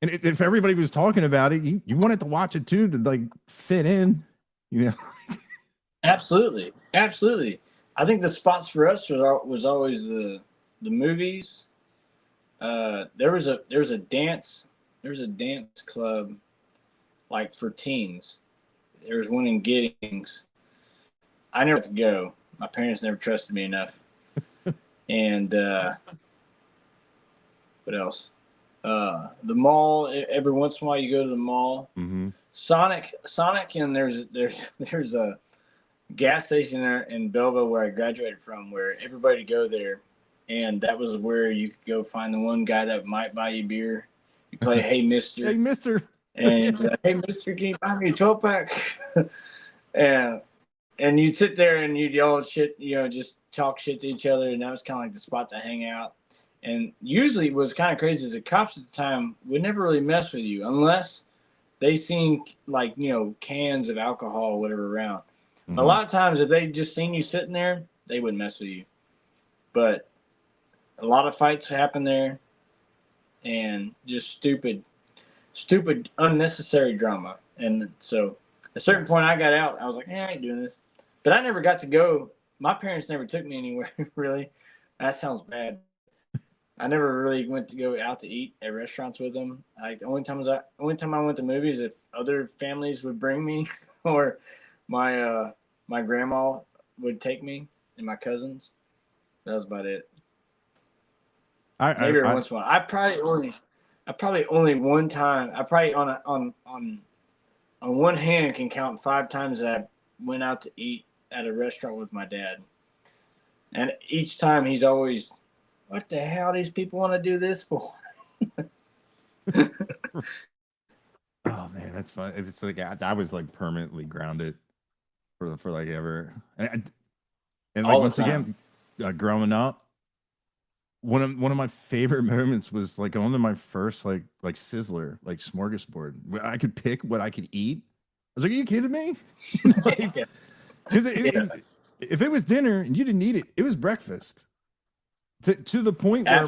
And if everybody was talking about it, you wanted to watch it too to like fit in, you know. Absolutely. I think the spots for us was always the movies. There was a dance club like for teens. There was one in Giddings. I never got to go. My parents never trusted me enough. And what else? The mall. Every once in a while, you go to the mall. Mm-hmm. Sonic, and there's a gas station there in Belleville where I graduated from, where everybody go there, and that was where you could go find the one guy that might buy you beer. You play Hey Mister. Hey Mister. And Hey Mister, can you buy me a 12-pack? and you sit there and you yell shit, just talk shit to each other, and that was kind of like the spot to hang out. And usually what was kind of crazy is the cops at the time would never really mess with you unless they seen like, cans of alcohol or whatever around. Mm-hmm. A lot of times if they just seen you sitting there, they wouldn't mess with you. But a lot of fights happen there and just stupid, unnecessary drama. And so at a certain point I got out. I was like, I ain't doing this. But I never got to go. My parents never took me anywhere, really. That sounds bad. I never really went to go out to eat at restaurants with them. Like the only time I went to movies, if other families would bring me, or my grandma would take me and my cousins. That was about it. Maybe once in a while. I probably only one time. I probably on one hand can count 5 times that I went out to eat at a restaurant with my dad, and each time he's always, what the hell these people want to do this for? Oh man, that's fun. It's like I was like permanently grounded for like ever, and like once again, growing up, one of my favorite moments was like going to my first like Sizzler, like smorgasbord. I could pick what I could eat. I was like, "Are you kidding me?" Because if it was dinner and you didn't eat it, it was breakfast. To the point where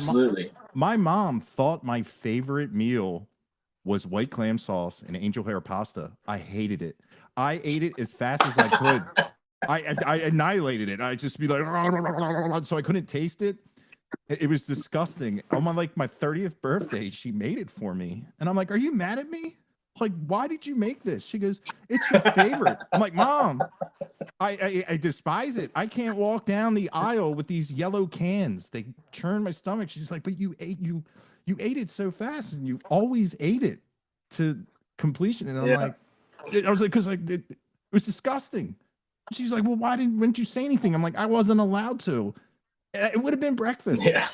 my mom thought my favorite meal was white clam sauce and angel hair pasta. I hated it. I ate it as fast as I could. I annihilated it. I just be like, so I couldn't taste it. It was disgusting. On my 30th birthday, she made it for me. And I'm like, are you mad at me? Like, why did you make this? She goes, it's your favorite. I'm like, Mom, I despise it. I can't walk down the aisle with these yellow cans. They churn my stomach. She's like, but you ate it so fast, and you always ate it to completion. And I'm like, I was like, because it was disgusting. She's like, well, why didn't you say anything? I'm like, I wasn't allowed to. It would have been breakfast. Yeah.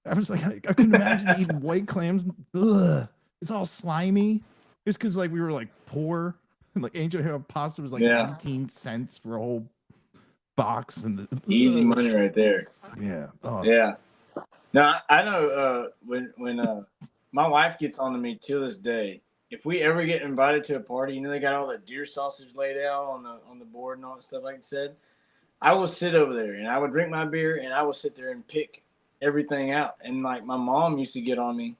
I was like, I couldn't imagine eating white clams. Ugh. It's all slimy. It's because like we were like poor. Like angel hair pasta was like 19 cents for a whole box, and easy money right there. Yeah. Oh. Yeah. Now I know when my wife gets on to me to this day, if we ever get invited to a party, they got all that deer sausage laid out on the board and all that stuff, like I said, I will sit over there and I would drink my beer and I will sit there and pick everything out. And like my mom used to get on me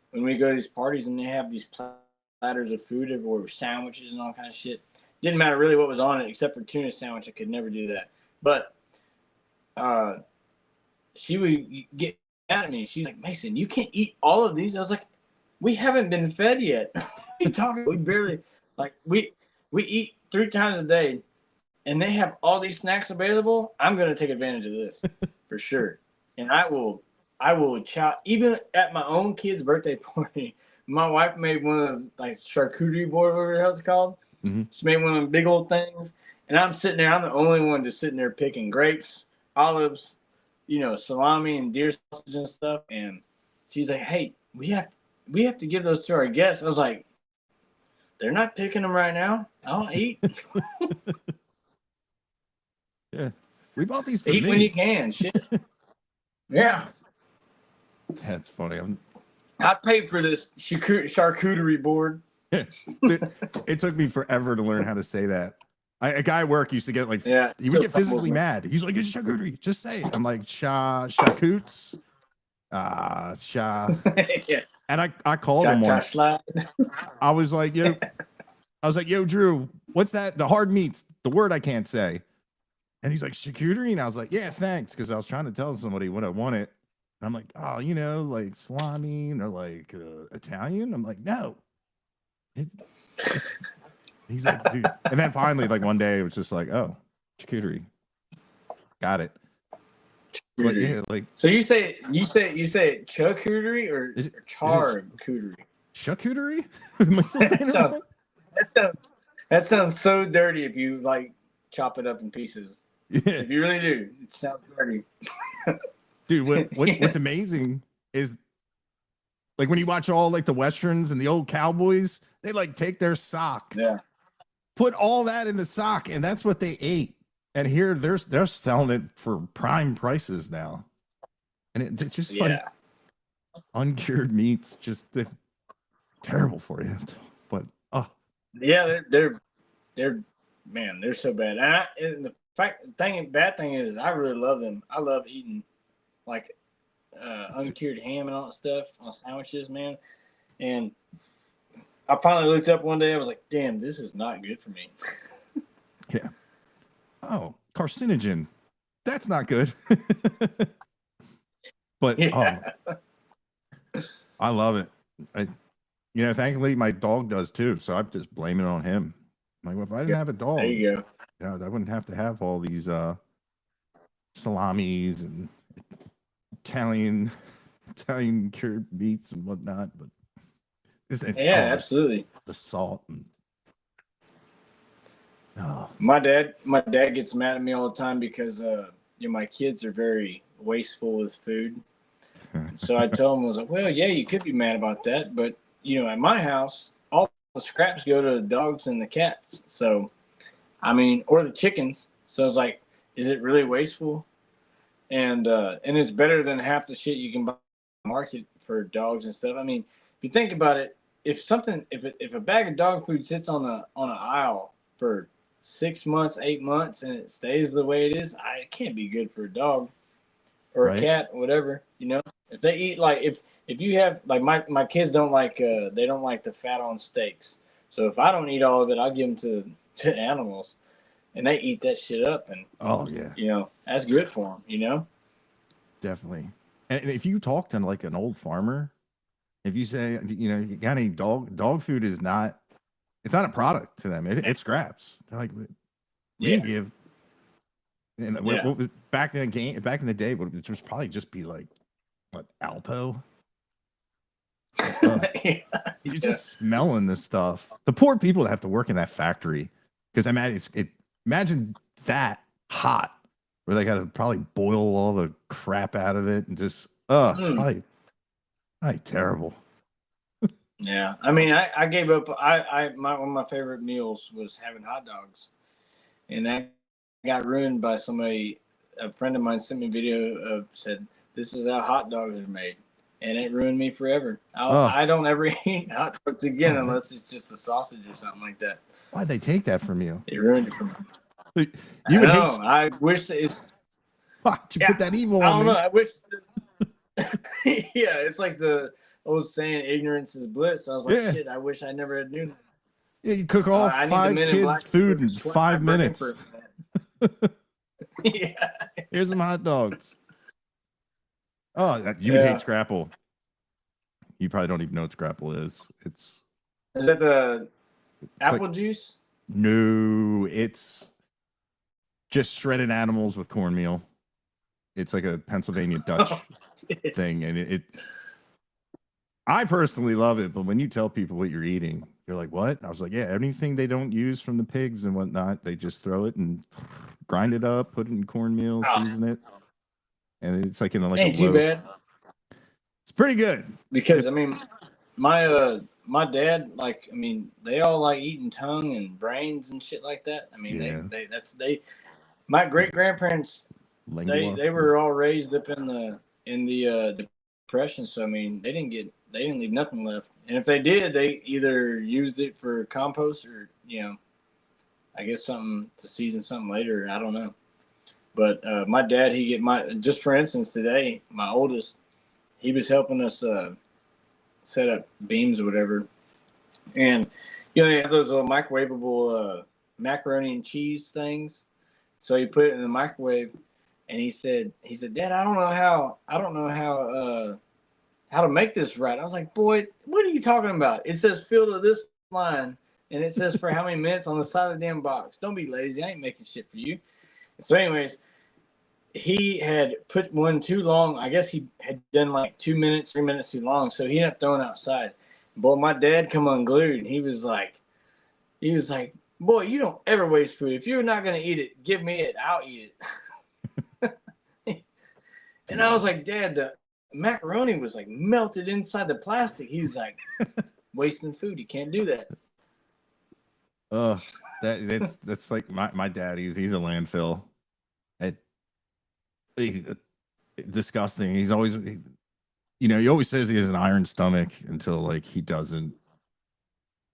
when we go to these parties and they have these platters of food everywhere, sandwiches and all kind of shit. Didn't matter really what was on it except for tuna sandwich. I could never do that. But she would get mad at me. She's like, Mason, you can't eat all of these. I was like, we haven't been fed yet. What are you talking? We barely, like, we eat 3 times a day, and they have all these snacks available. I'm gonna take advantage of this for sure. And I will chow. Even at my own kid's birthday party, my wife made one of the like charcuterie board, whatever the hell it's called. Mm-hmm. She made one of them big old things, and I'm sitting there. I'm the only one just sitting there picking grapes, olives, salami and deer sausage and stuff. And she's like, "Hey, we have to give those to our guests." I was like, "They're not picking them right now. I don't eat. Yeah, we bought these for Eat me. when you can. Shit. Yeah, That's funny. I paid for this charcuterie board." Dude, it took me forever to learn how to say that. A guy at work used to get like, Yeah, he would get physically mad. He's like, "It's charcuterie. Just say it." I'm like, "Shakoots, sha." Yeah. And I called him once. Slide. I was like, "Yo, Drew, what's that? The hard meats, the word I can't say." And he's like, "Charcuterie," and I was like, "Yeah, thanks," because I was trying to tell somebody what I wanted. And I'm like, "Oh, like salami or like Italian." I'm like, "No." It's He's like, "Dude," and then finally, like one day, it was just like, "Oh, charcuterie, got it." But yeah, like, so you say charcuterie or is it charcuterie? charcuterie? Am I still saying it wrong? That sounds so dirty if you like chop it up in pieces. Yeah, If you really do, it sounds dirty. dude. What's amazing is like when you watch all like the westerns and the old cowboys, they like take their sock, Yeah. put all that in the sock, and that's what they ate. And here they're selling it for prime prices now, and it's just like uncured meats, just terrible for you. But yeah, they're man, they're so bad. And the bad thing is, I really love them. I love eating like uncured ham and all that stuff on sandwiches, man. And I finally looked up one day. I was like, "Damn, this is not good for me." Yeah. Oh, carcinogen. That's not good. But I love it. Thankfully my dog does too. So I'm just blaming it on him. I'm like, well, if I didn't have a dog, there you go. I wouldn't have to have all these salamis and Italian cured meats and whatnot. But it's absolutely. The salt and My dad gets mad at me all the time because my kids are very wasteful with food. So I tell him, I was like, "Well, yeah, you could be mad about that, but at my house, all the scraps go to the dogs and the cats. So, I mean, or the chickens. So it's like, is it really wasteful? And it's better than half the shit you can buy on the market for dogs and stuff. I mean, if you think about it, if a bag of dog food sits on an aisle for 6 months, 8 months, and it stays the way it is, it can't be good for a dog or a cat, or whatever. If they eat if you have my kids don't like they don't like the fat on steaks. So if I don't eat all of it, I'll give them to animals, and they eat that shit up. And that's good for them. Definitely. And if you talk to like an old farmer, if you say you got any dog food is not. It's not a product to them. It's scraps. They're like, we didn't give. And what was back in the day? It was probably just be like, what, Alpo? You're just smelling this stuff. The poor people that have to work in that factory, because imagine that hot, where they got to probably boil all the crap out of it and just it's probably terrible. Yeah, I mean, I gave up. One of my favorite meals was having hot dogs, and that got ruined by somebody. A friend of mine sent me a video of said, "This is how hot dogs are made," and it ruined me forever. I don't ever eat hot dogs again unless it's just a sausage or something like that. Why'd they take that from you? It ruined it for me. I wish that it's. Why'd you put that evil on me? I don't know. I wish. Yeah, it's like the old saying, "Ignorance is bliss." I was like, shit, I wish I never had knew that. Yeah, you cook all 5 kids' food in 5 minutes. Yeah. Here's some hot dogs. Oh, you would hate Scrapple. You probably don't even know what Scrapple is. Is that the apple juice? No, it's just shredded animals with cornmeal. It's like a Pennsylvania Dutch thing, and I personally love it, but when you tell people what you're eating, you're like, what? And I was like, yeah, anything they don't use from the pigs and whatnot, they just throw it and grind it up, put it in cornmeal, season it. and it's like in like Ain't a too loaf. bad. It's pretty good. Because I mean, my dad, like, I mean, they all like eating tongue and brains and shit like that. I mean, Yeah. they my great grandparents, Lingua. they were all raised up in the depression. So I mean, they didn't leave nothing left. And if they did, they either used it for compost or, you know, I guess something to season something later. I don't know. But my dad, he get my, just for instance, today my oldest, he was helping us set up beams or whatever, and you know they have those little microwavable macaroni and cheese things. So he put it in the microwave, and he said, Dad, I don't know how to make this right. I was like, boy, what are you talking about? It says fill to this line, and it says for how many minutes on the side of the damn box. Don't be lazy. I ain't making shit for you. So, anyways, he had put one too long. I guess he had done like 2 minutes, 3 minutes too long. So he ended up throwing it outside. Boy, my dad come unglued, and he was like, boy, you don't ever waste food. If you're not gonna eat it, give me it. I'll eat it. And I was like, Dad, the macaroni was like melted inside the plastic. He's like, wasting food. You can't do that. That's like my daddy's. He's a landfill. Disgusting. He's always, you know, he always says he has an iron stomach until like he doesn't.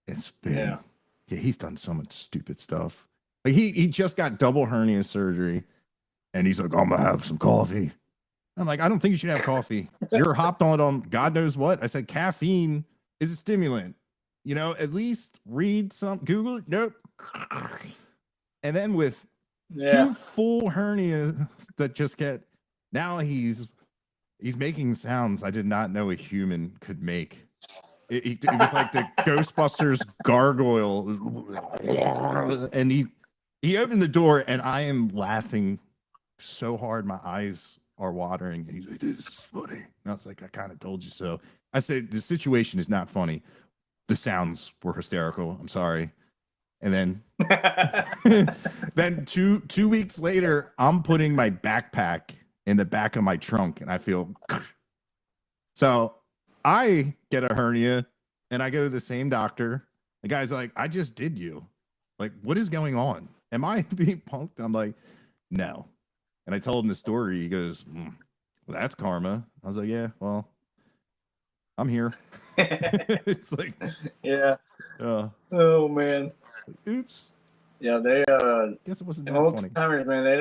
It's been, yeah, he's done so much stupid stuff. Like he just got double hernia surgery, and he's like, I'm gonna have some coffee. I'm like, I don't think you should have coffee. You're hopped on God knows what. I said caffeine is a stimulant. You know, at least read some, Google it. Nope. And then with 2 full hernias that just get, now he's making sounds I did not know a human could make. It was like the Ghostbusters gargoyle, and he opened the door, and I am laughing so hard my eyes are watering. And he's like, "This is funny." And I was like, "I kind of told you so." I said, "The situation is not funny. The sounds were hysterical. I'm sorry." And then then two weeks later, I'm putting my backpack in the back of my trunk, and I feel so I get a hernia, and I go to the same doctor. The guy's like, "I just did you. Like, what is going on? Am I being punked?" I'm like, "No." And I told him the story. He goes, well, "That's karma." I was like, "Yeah, well, I'm here." It's like, yeah. Oh man. Oops. Yeah, they guess it wasn't that old funny. timers, man. They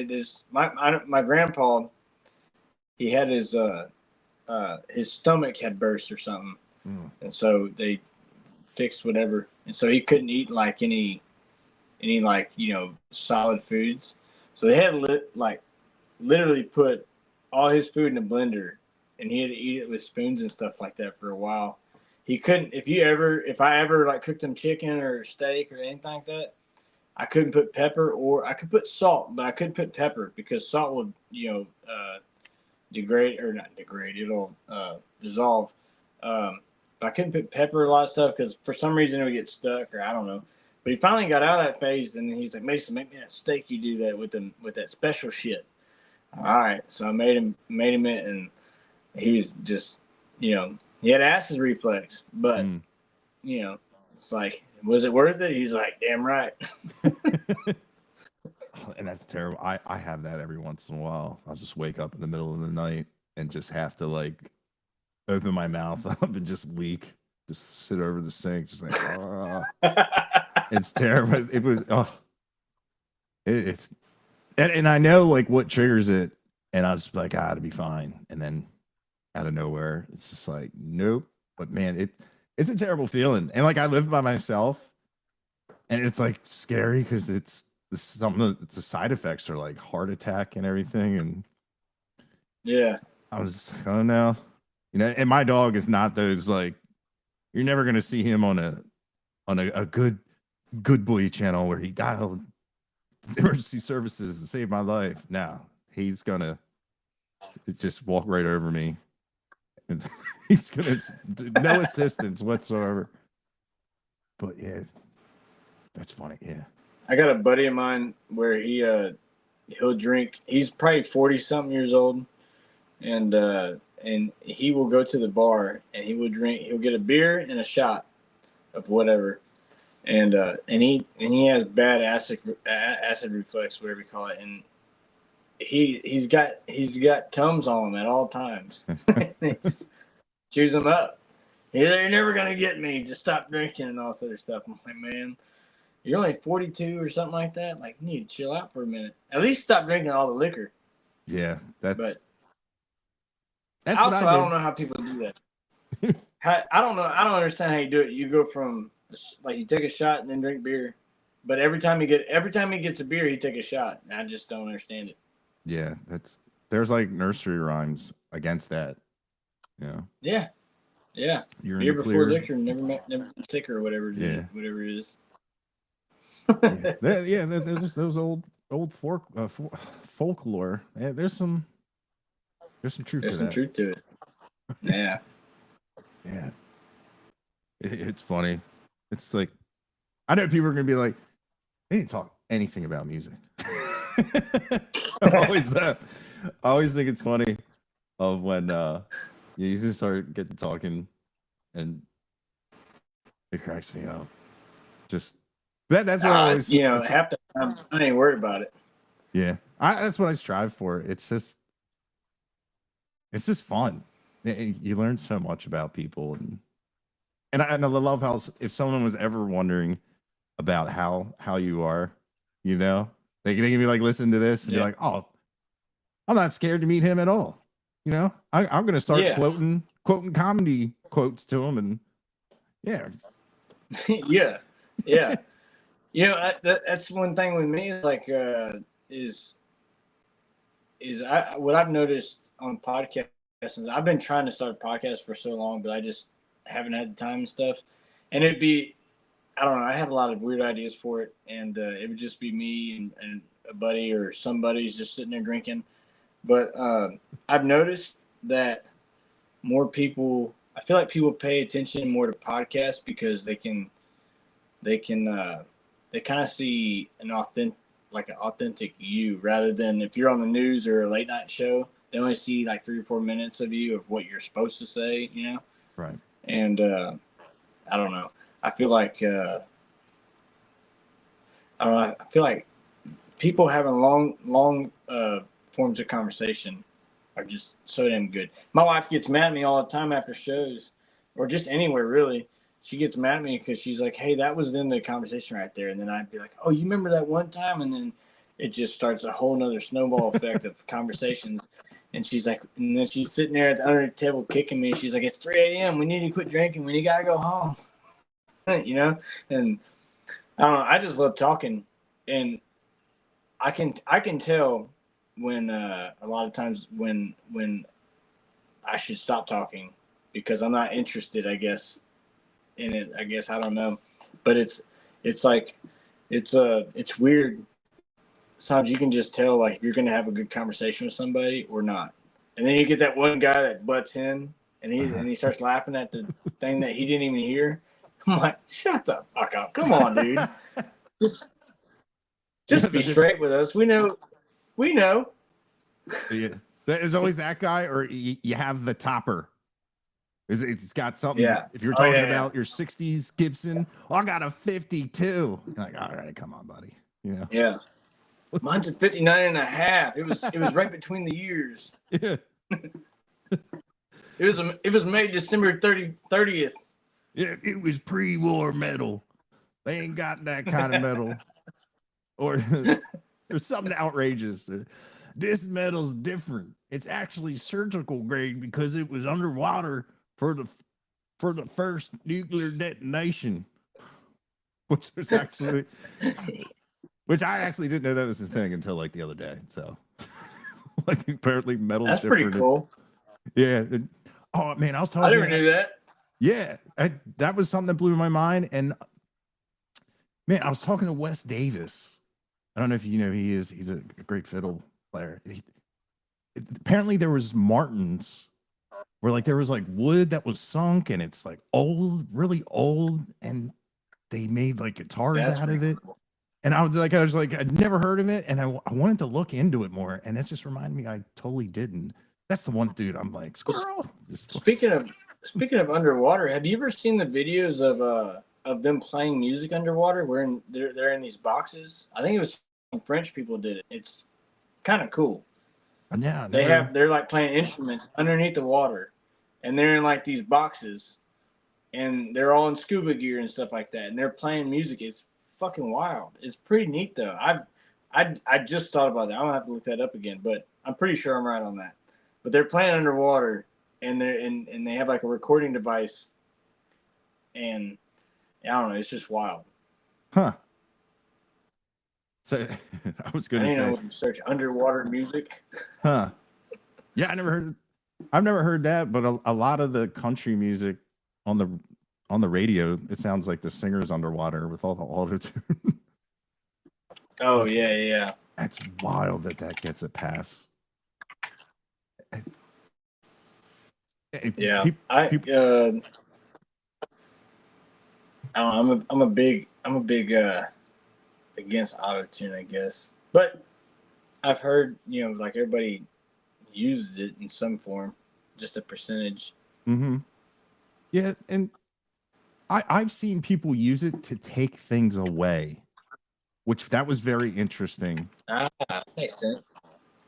just my grandpa. He had his stomach had burst or something, and so they fixed whatever, and so he couldn't eat like any like, you know, solid foods. So they had literally put all his food in a blender, and he had to eat it with spoons and stuff like that for a while. He couldn't. If I ever like cooked him chicken or steak or anything like that, I couldn't put pepper, or I could put salt, but I couldn't put pepper because salt would, you know, degrade, or not degrade. It'll dissolve. But I couldn't put pepper, a lot of stuff, because for some reason it would get stuck, or I don't know. But he finally got out of that phase, and he's like, Mason, make me that steak you do that with them with that special shit. All right, so I made him it, and he was just, you know, he had acid reflux, but you know, it's like, was it worth it? He's like, damn right. And that's terrible. I have that every once in a while. I'll just wake up in the middle of the night and just have to like open my mouth up and just leak, just sit over the sink, just like, it's terrible. It was, it's, and I know like what triggers it, and I was just like, it'll be fine. And then out of nowhere, it's just like, nope. But man, it's a terrible feeling. And like, I live by myself, and it's like scary because it's the side effects are like heart attack and everything. And yeah, I was like, oh no, you know. And my dog is not those, like, you're never gonna see him on a good boy channel where he dialed emergency services to save my life. No, he's gonna just walk right over me, and he's gonna no assistance whatsoever. But yeah, that's funny. Yeah, I got a buddy of mine where he'll drink. He's probably 40 something years old, and he will go to the bar and he will drink. He'll get a beer and a shot of whatever, and he has bad acid reflux, whatever you call it, and he's got Tums on him at all times. He just chews him up. You're never gonna get me. Just stop drinking and all this other stuff. I'm like, man, you're only 42 or something like that. Like, you need to chill out for a minute. At least stop drinking all the liquor. Yeah, that's also, what I don't know how people do that. I don't know. I don't understand how you do it. You go from like you take a shot and then drink beer, but every time he gets a beer, he take a shot. I just don't understand it. Yeah, there's like nursery rhymes against that. Yeah. Yeah. You're beer in the before clear. liquor, never been sicker or whatever. Yeah. Whatever it is. There's those old folklore. Yeah, there's some truth There's to some that. truth to it. Yeah. Yeah. It's funny. It's like, I know people are going to be like, they didn't talk anything about music. I always think it's funny of when you just start getting talking and it cracks me up. Just that's what I always, half the time I ain't worried about it. Yeah. That's what I strive for. It's just fun. You learn so much about people, and I love how if someone was ever wondering about how you are, they can be like, listen to this and be like, oh, I'm not scared to meet him at all. I'm going to start quoting comedy quotes to him, and yeah. yeah. That's one thing with me, like, is what I've noticed on podcasts. I've been trying to start a podcast for so long, but I just haven't had the time and stuff. And it'd be, I don't know, I have a lot of weird ideas for it, and it would just be me and a buddy or somebody's just sitting there drinking. But I've noticed that more people, I feel like people pay attention more to podcasts because they kind of see an authentic you, rather than if you're on the news or a late night show, they only see like 3 or 4 minutes of you of what you're supposed to say, Right. And I don't know. I feel like I feel like people having long forms of conversation are just so damn good. My wife gets mad at me all the time after shows, or just anywhere really. She gets mad at me because she's like, "Hey, that was in the conversation right there," and then I'd be like, "Oh, you remember that one time?" And then it just starts a whole nother snowball effect of conversations. And she's like, and then she's sitting there at the under the table kicking me. She's like, "It's 3 a.m. We need to quit drinking. We gotta go home." And I don't know. I just love talking, and I can tell when a lot of times when I should stop talking because I'm not interested, I guess, in it. I guess I don't know, but it's like it's weird. Sometimes you can just tell like if you're gonna have a good conversation with somebody or not, and then you get that one guy that butts in and he starts laughing at the thing that he didn't even hear. I'm like, shut the fuck up! Come on, dude. Just be straight with us. We know. Yeah. There's always that guy, or you have the topper. It's got something. Yeah. If you're talking about your 60s Gibson, I got a 52. You're like, all right, come on, buddy. Yeah. Mine's a 59 and a half. It was right between the years. Yeah. It was made December 30th. Yeah, it was pre-war metal. They ain't got that kind of metal. Or there's something outrageous. This metal's different. It's actually surgical grade because it was underwater for the first nuclear detonation. Which I actually didn't know that was his thing until like the other day. So like apparently metal's That's different. Pretty cool. Yeah. Oh man, I was talking. I never knew that. Yeah, that was something that blew my mind. And man, I was talking to Wes Davis. I don't know if you know he's a great fiddle player. Apparently there was Martins where like there was like wood that was sunk and it's like old, really old, and they made like guitars out of it. Cool. And I was like, I'd never heard of it, and I wanted to look into it more, and that just reminded me I totally didn't. That's the one dude. I'm like, squirrel. Speaking of underwater, have you ever seen the videos of them playing music underwater? Where they're in these boxes. I think it was some French people did it. It's kind of cool. Yeah, They're like playing instruments underneath the water, and they're in like these boxes, and they're all in scuba gear and stuff like that, and they're playing music. It's fucking wild. It's pretty neat though. I just thought about that. I'm gonna have to look that up again, but I'm pretty sure I'm right on that. But they're playing underwater, and and they have like a recording device, and I don't know. It's just wild. huh? So I was going to I didn't say, know search underwater music. huh? Yeah, I've never heard that, but a lot of the country music on the radio, it sounds like the singer's underwater with all the auto tune. Oh yeah. That's wild that gets a pass. Yeah, I don't know, I'm a big against auto tune, I guess. But I've heard, like everybody uses it in some form, just a percentage. Mm-hmm. Yeah, and I've seen people use it to take things away, which that was very interesting. Makes sense.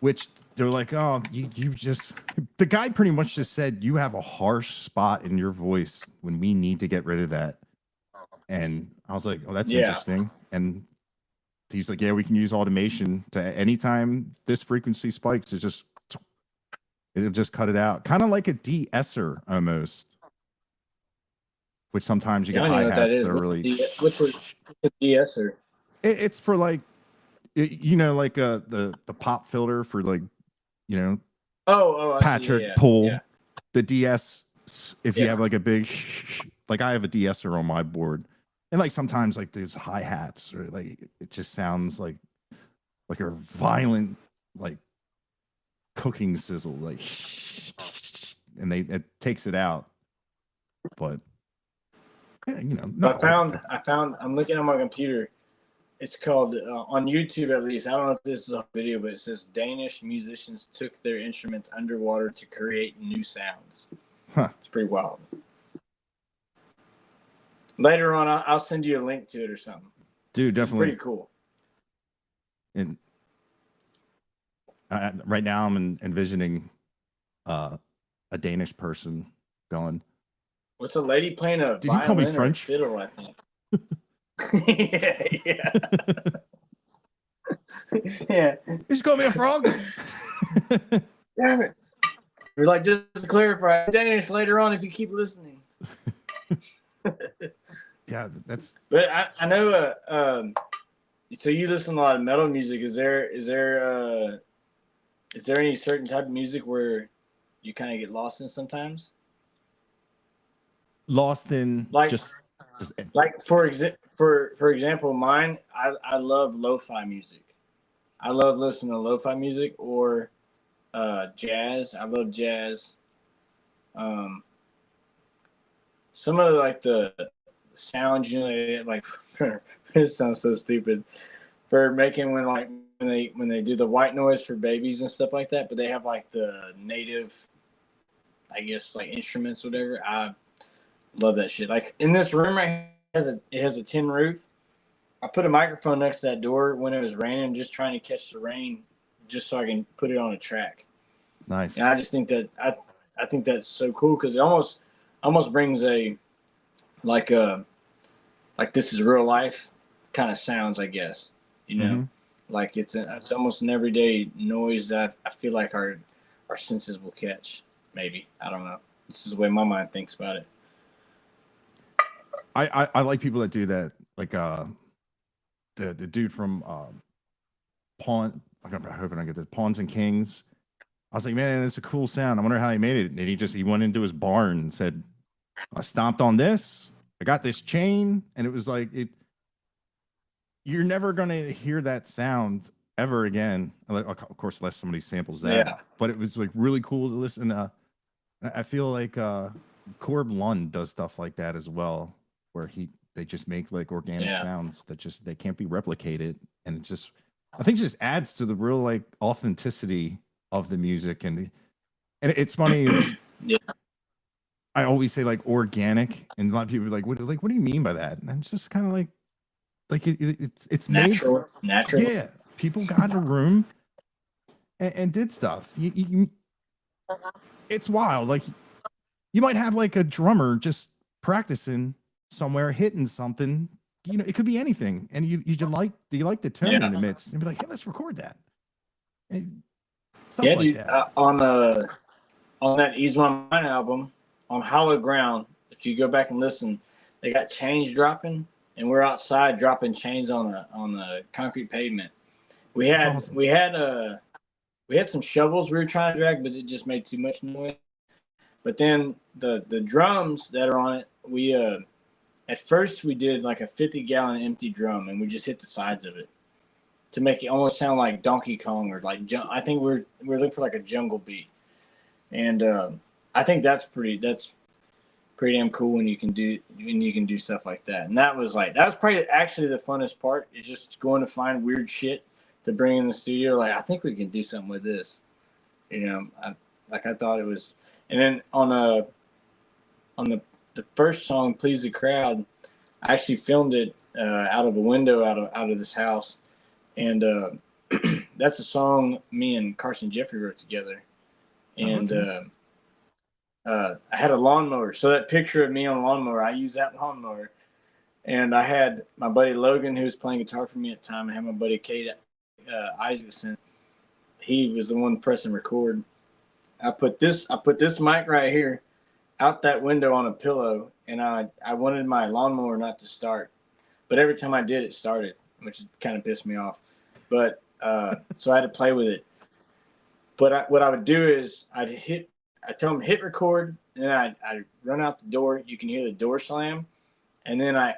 Which they're like, oh, you just the guy pretty much just said you have a harsh spot in your voice when we need to get rid of that. And I was like, oh, that's interesting. And he's like, yeah, we can use automation to anytime this frequency spikes, it'll just cut it out. Kind of like a de-esser almost. Which sometimes you get hi-hats that are really what's a de-esser? It's for like like the pop filter for like, Patrick Poole, yeah. The DS. If you have like a big, like I have a de-esser on my board, and like sometimes like there's hi-hats or like it just sounds like a violent like cooking sizzle, like, and it takes it out. But I found. I'm looking on my computer. It's called on YouTube, at least. I don't know if this is a video, but it says Danish musicians took their instruments underwater to create new sounds. Huh. It's pretty wild. Later on, I'll send you a link to it or something. Dude, definitely. It's pretty cool. And right now, I'm envisioning a Danish person going. What's a lady playing a Did you call me French? Fiddle, I think. yeah. Yeah. You just call me a frog? Damn it. We're like, just to clarify, Danish later on if you keep listening. Yeah, that's. But I know. So you listen to a lot of metal music. Is there any certain type of music where you kind of get lost in sometimes? Lost in like just like for example, mine. I love lo-fi music. I love listening to lo-fi music or jazz. I love jazz. Some of the sounds, like it sounds so stupid for making when they do the white noise for babies and stuff like that, but they have like the native, I guess, like instruments, whatever. I love that shit. Like in this room right here, it has a tin roof. I put a microphone next to that door when it was raining, just trying to catch the rain, just so I can put it on a track. Nice. And I just think that I think that's so cool because it almost brings a like this is real life kind of sounds, I guess. Mm-hmm. Like it's almost an everyday noise that I feel like our senses will catch. Maybe, I don't know. This is the way my mind thinks about it. I like people that do that, like the dude from Pawn. I hope I don't get this. Pawns and Kings. I was like, man, it's a cool sound. I wonder how he made it. And he went into his barn and said, I stomped on this. I got this chain, and it was like it. You're never gonna hear that sound ever again. Of course, unless somebody samples that. Yeah. But it was like really cool to listen. I feel like Corb Lund does stuff like that as well, where he they just make like organic Yeah. sounds that just they can't be replicated, and it's just I think it just adds to the real like authenticity of the music. And it's funny is Yeah. I always say like organic, and a lot of people are like, what do you mean by that? And it's just kind of like it's made Natural. Natural. yeah, people got in a room and did stuff. It's wild. Like you might have like a drummer just practicing somewhere, hitting something. You know, it could be anything, and do you like the tone Yeah. in the midst, and be like, hey, let's record that, and stuff Yeah, like dude. that. On that Ease My Mind album, on Hollow Ground, if you go back and listen, they got chains dropping, and we're outside dropping chains on the concrete pavement. We had Awesome. we had some shovels we were trying to drag, but it just made too much noise. But then the drums that are on it, we at first we did like a 50-gallon empty drum, and we just hit the sides of it to make it almost sound like Donkey Kong or like I think we're looking for like a jungle beat, and I think that's pretty damn cool when you can do stuff like that. And that was probably actually the funnest part, is just going to find weird shit to bring in the studio. Like, I think we can do something with this, I thought it was. And then on the first song, Please the Crowd, I actually filmed it out of a window out of this house, and that's a song me and Carson Jeffrey wrote together. And Okay. I had a lawnmower, so that picture of me on a lawnmower, I used that lawnmower. And I had my buddy Logan, who was playing guitar for me at the time. I had my buddy Kate Isaacson. He was the one pressing record. I put this mic right here out that window on a pillow, and I wanted my lawnmower not to start, but every time I did, it started, which kind of pissed me off. But so I had to play with it. But what I would do is I tell them hit record, and then I run out the door. You can hear the door slam, and then I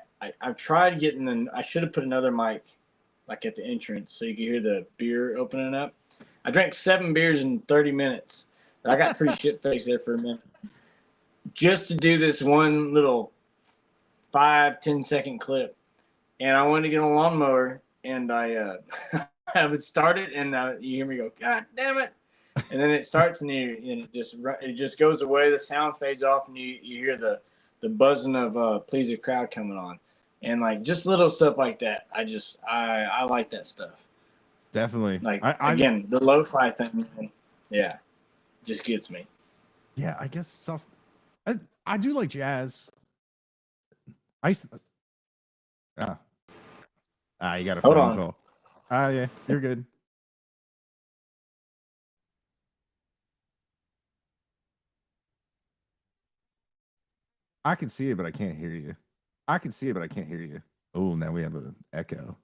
tried getting I should have put another mic like at the entrance so you could hear the beer opening up. I drank 7 beers in 30 minutes. I got pretty shit faced there for a minute, just to do this one little 5-10 second clip. And I wanted to get a lawnmower, and I I would start it, and you hear me go, God damn it. And then it starts, and it just goes away. The sound fades off, and you hear the buzzing of Please the Crowd coming on. And like just little stuff like that. I like that stuff. Definitely. Like, I again, the lo-fi thing, yeah, just gets me. yeah, I guess stuff. I do like jazz. I used to, you got a Hold phone on. call. Yeah, you're good. I can see it, but I can't hear you. I can see it, but I can't hear you. Oh, now we have an echo.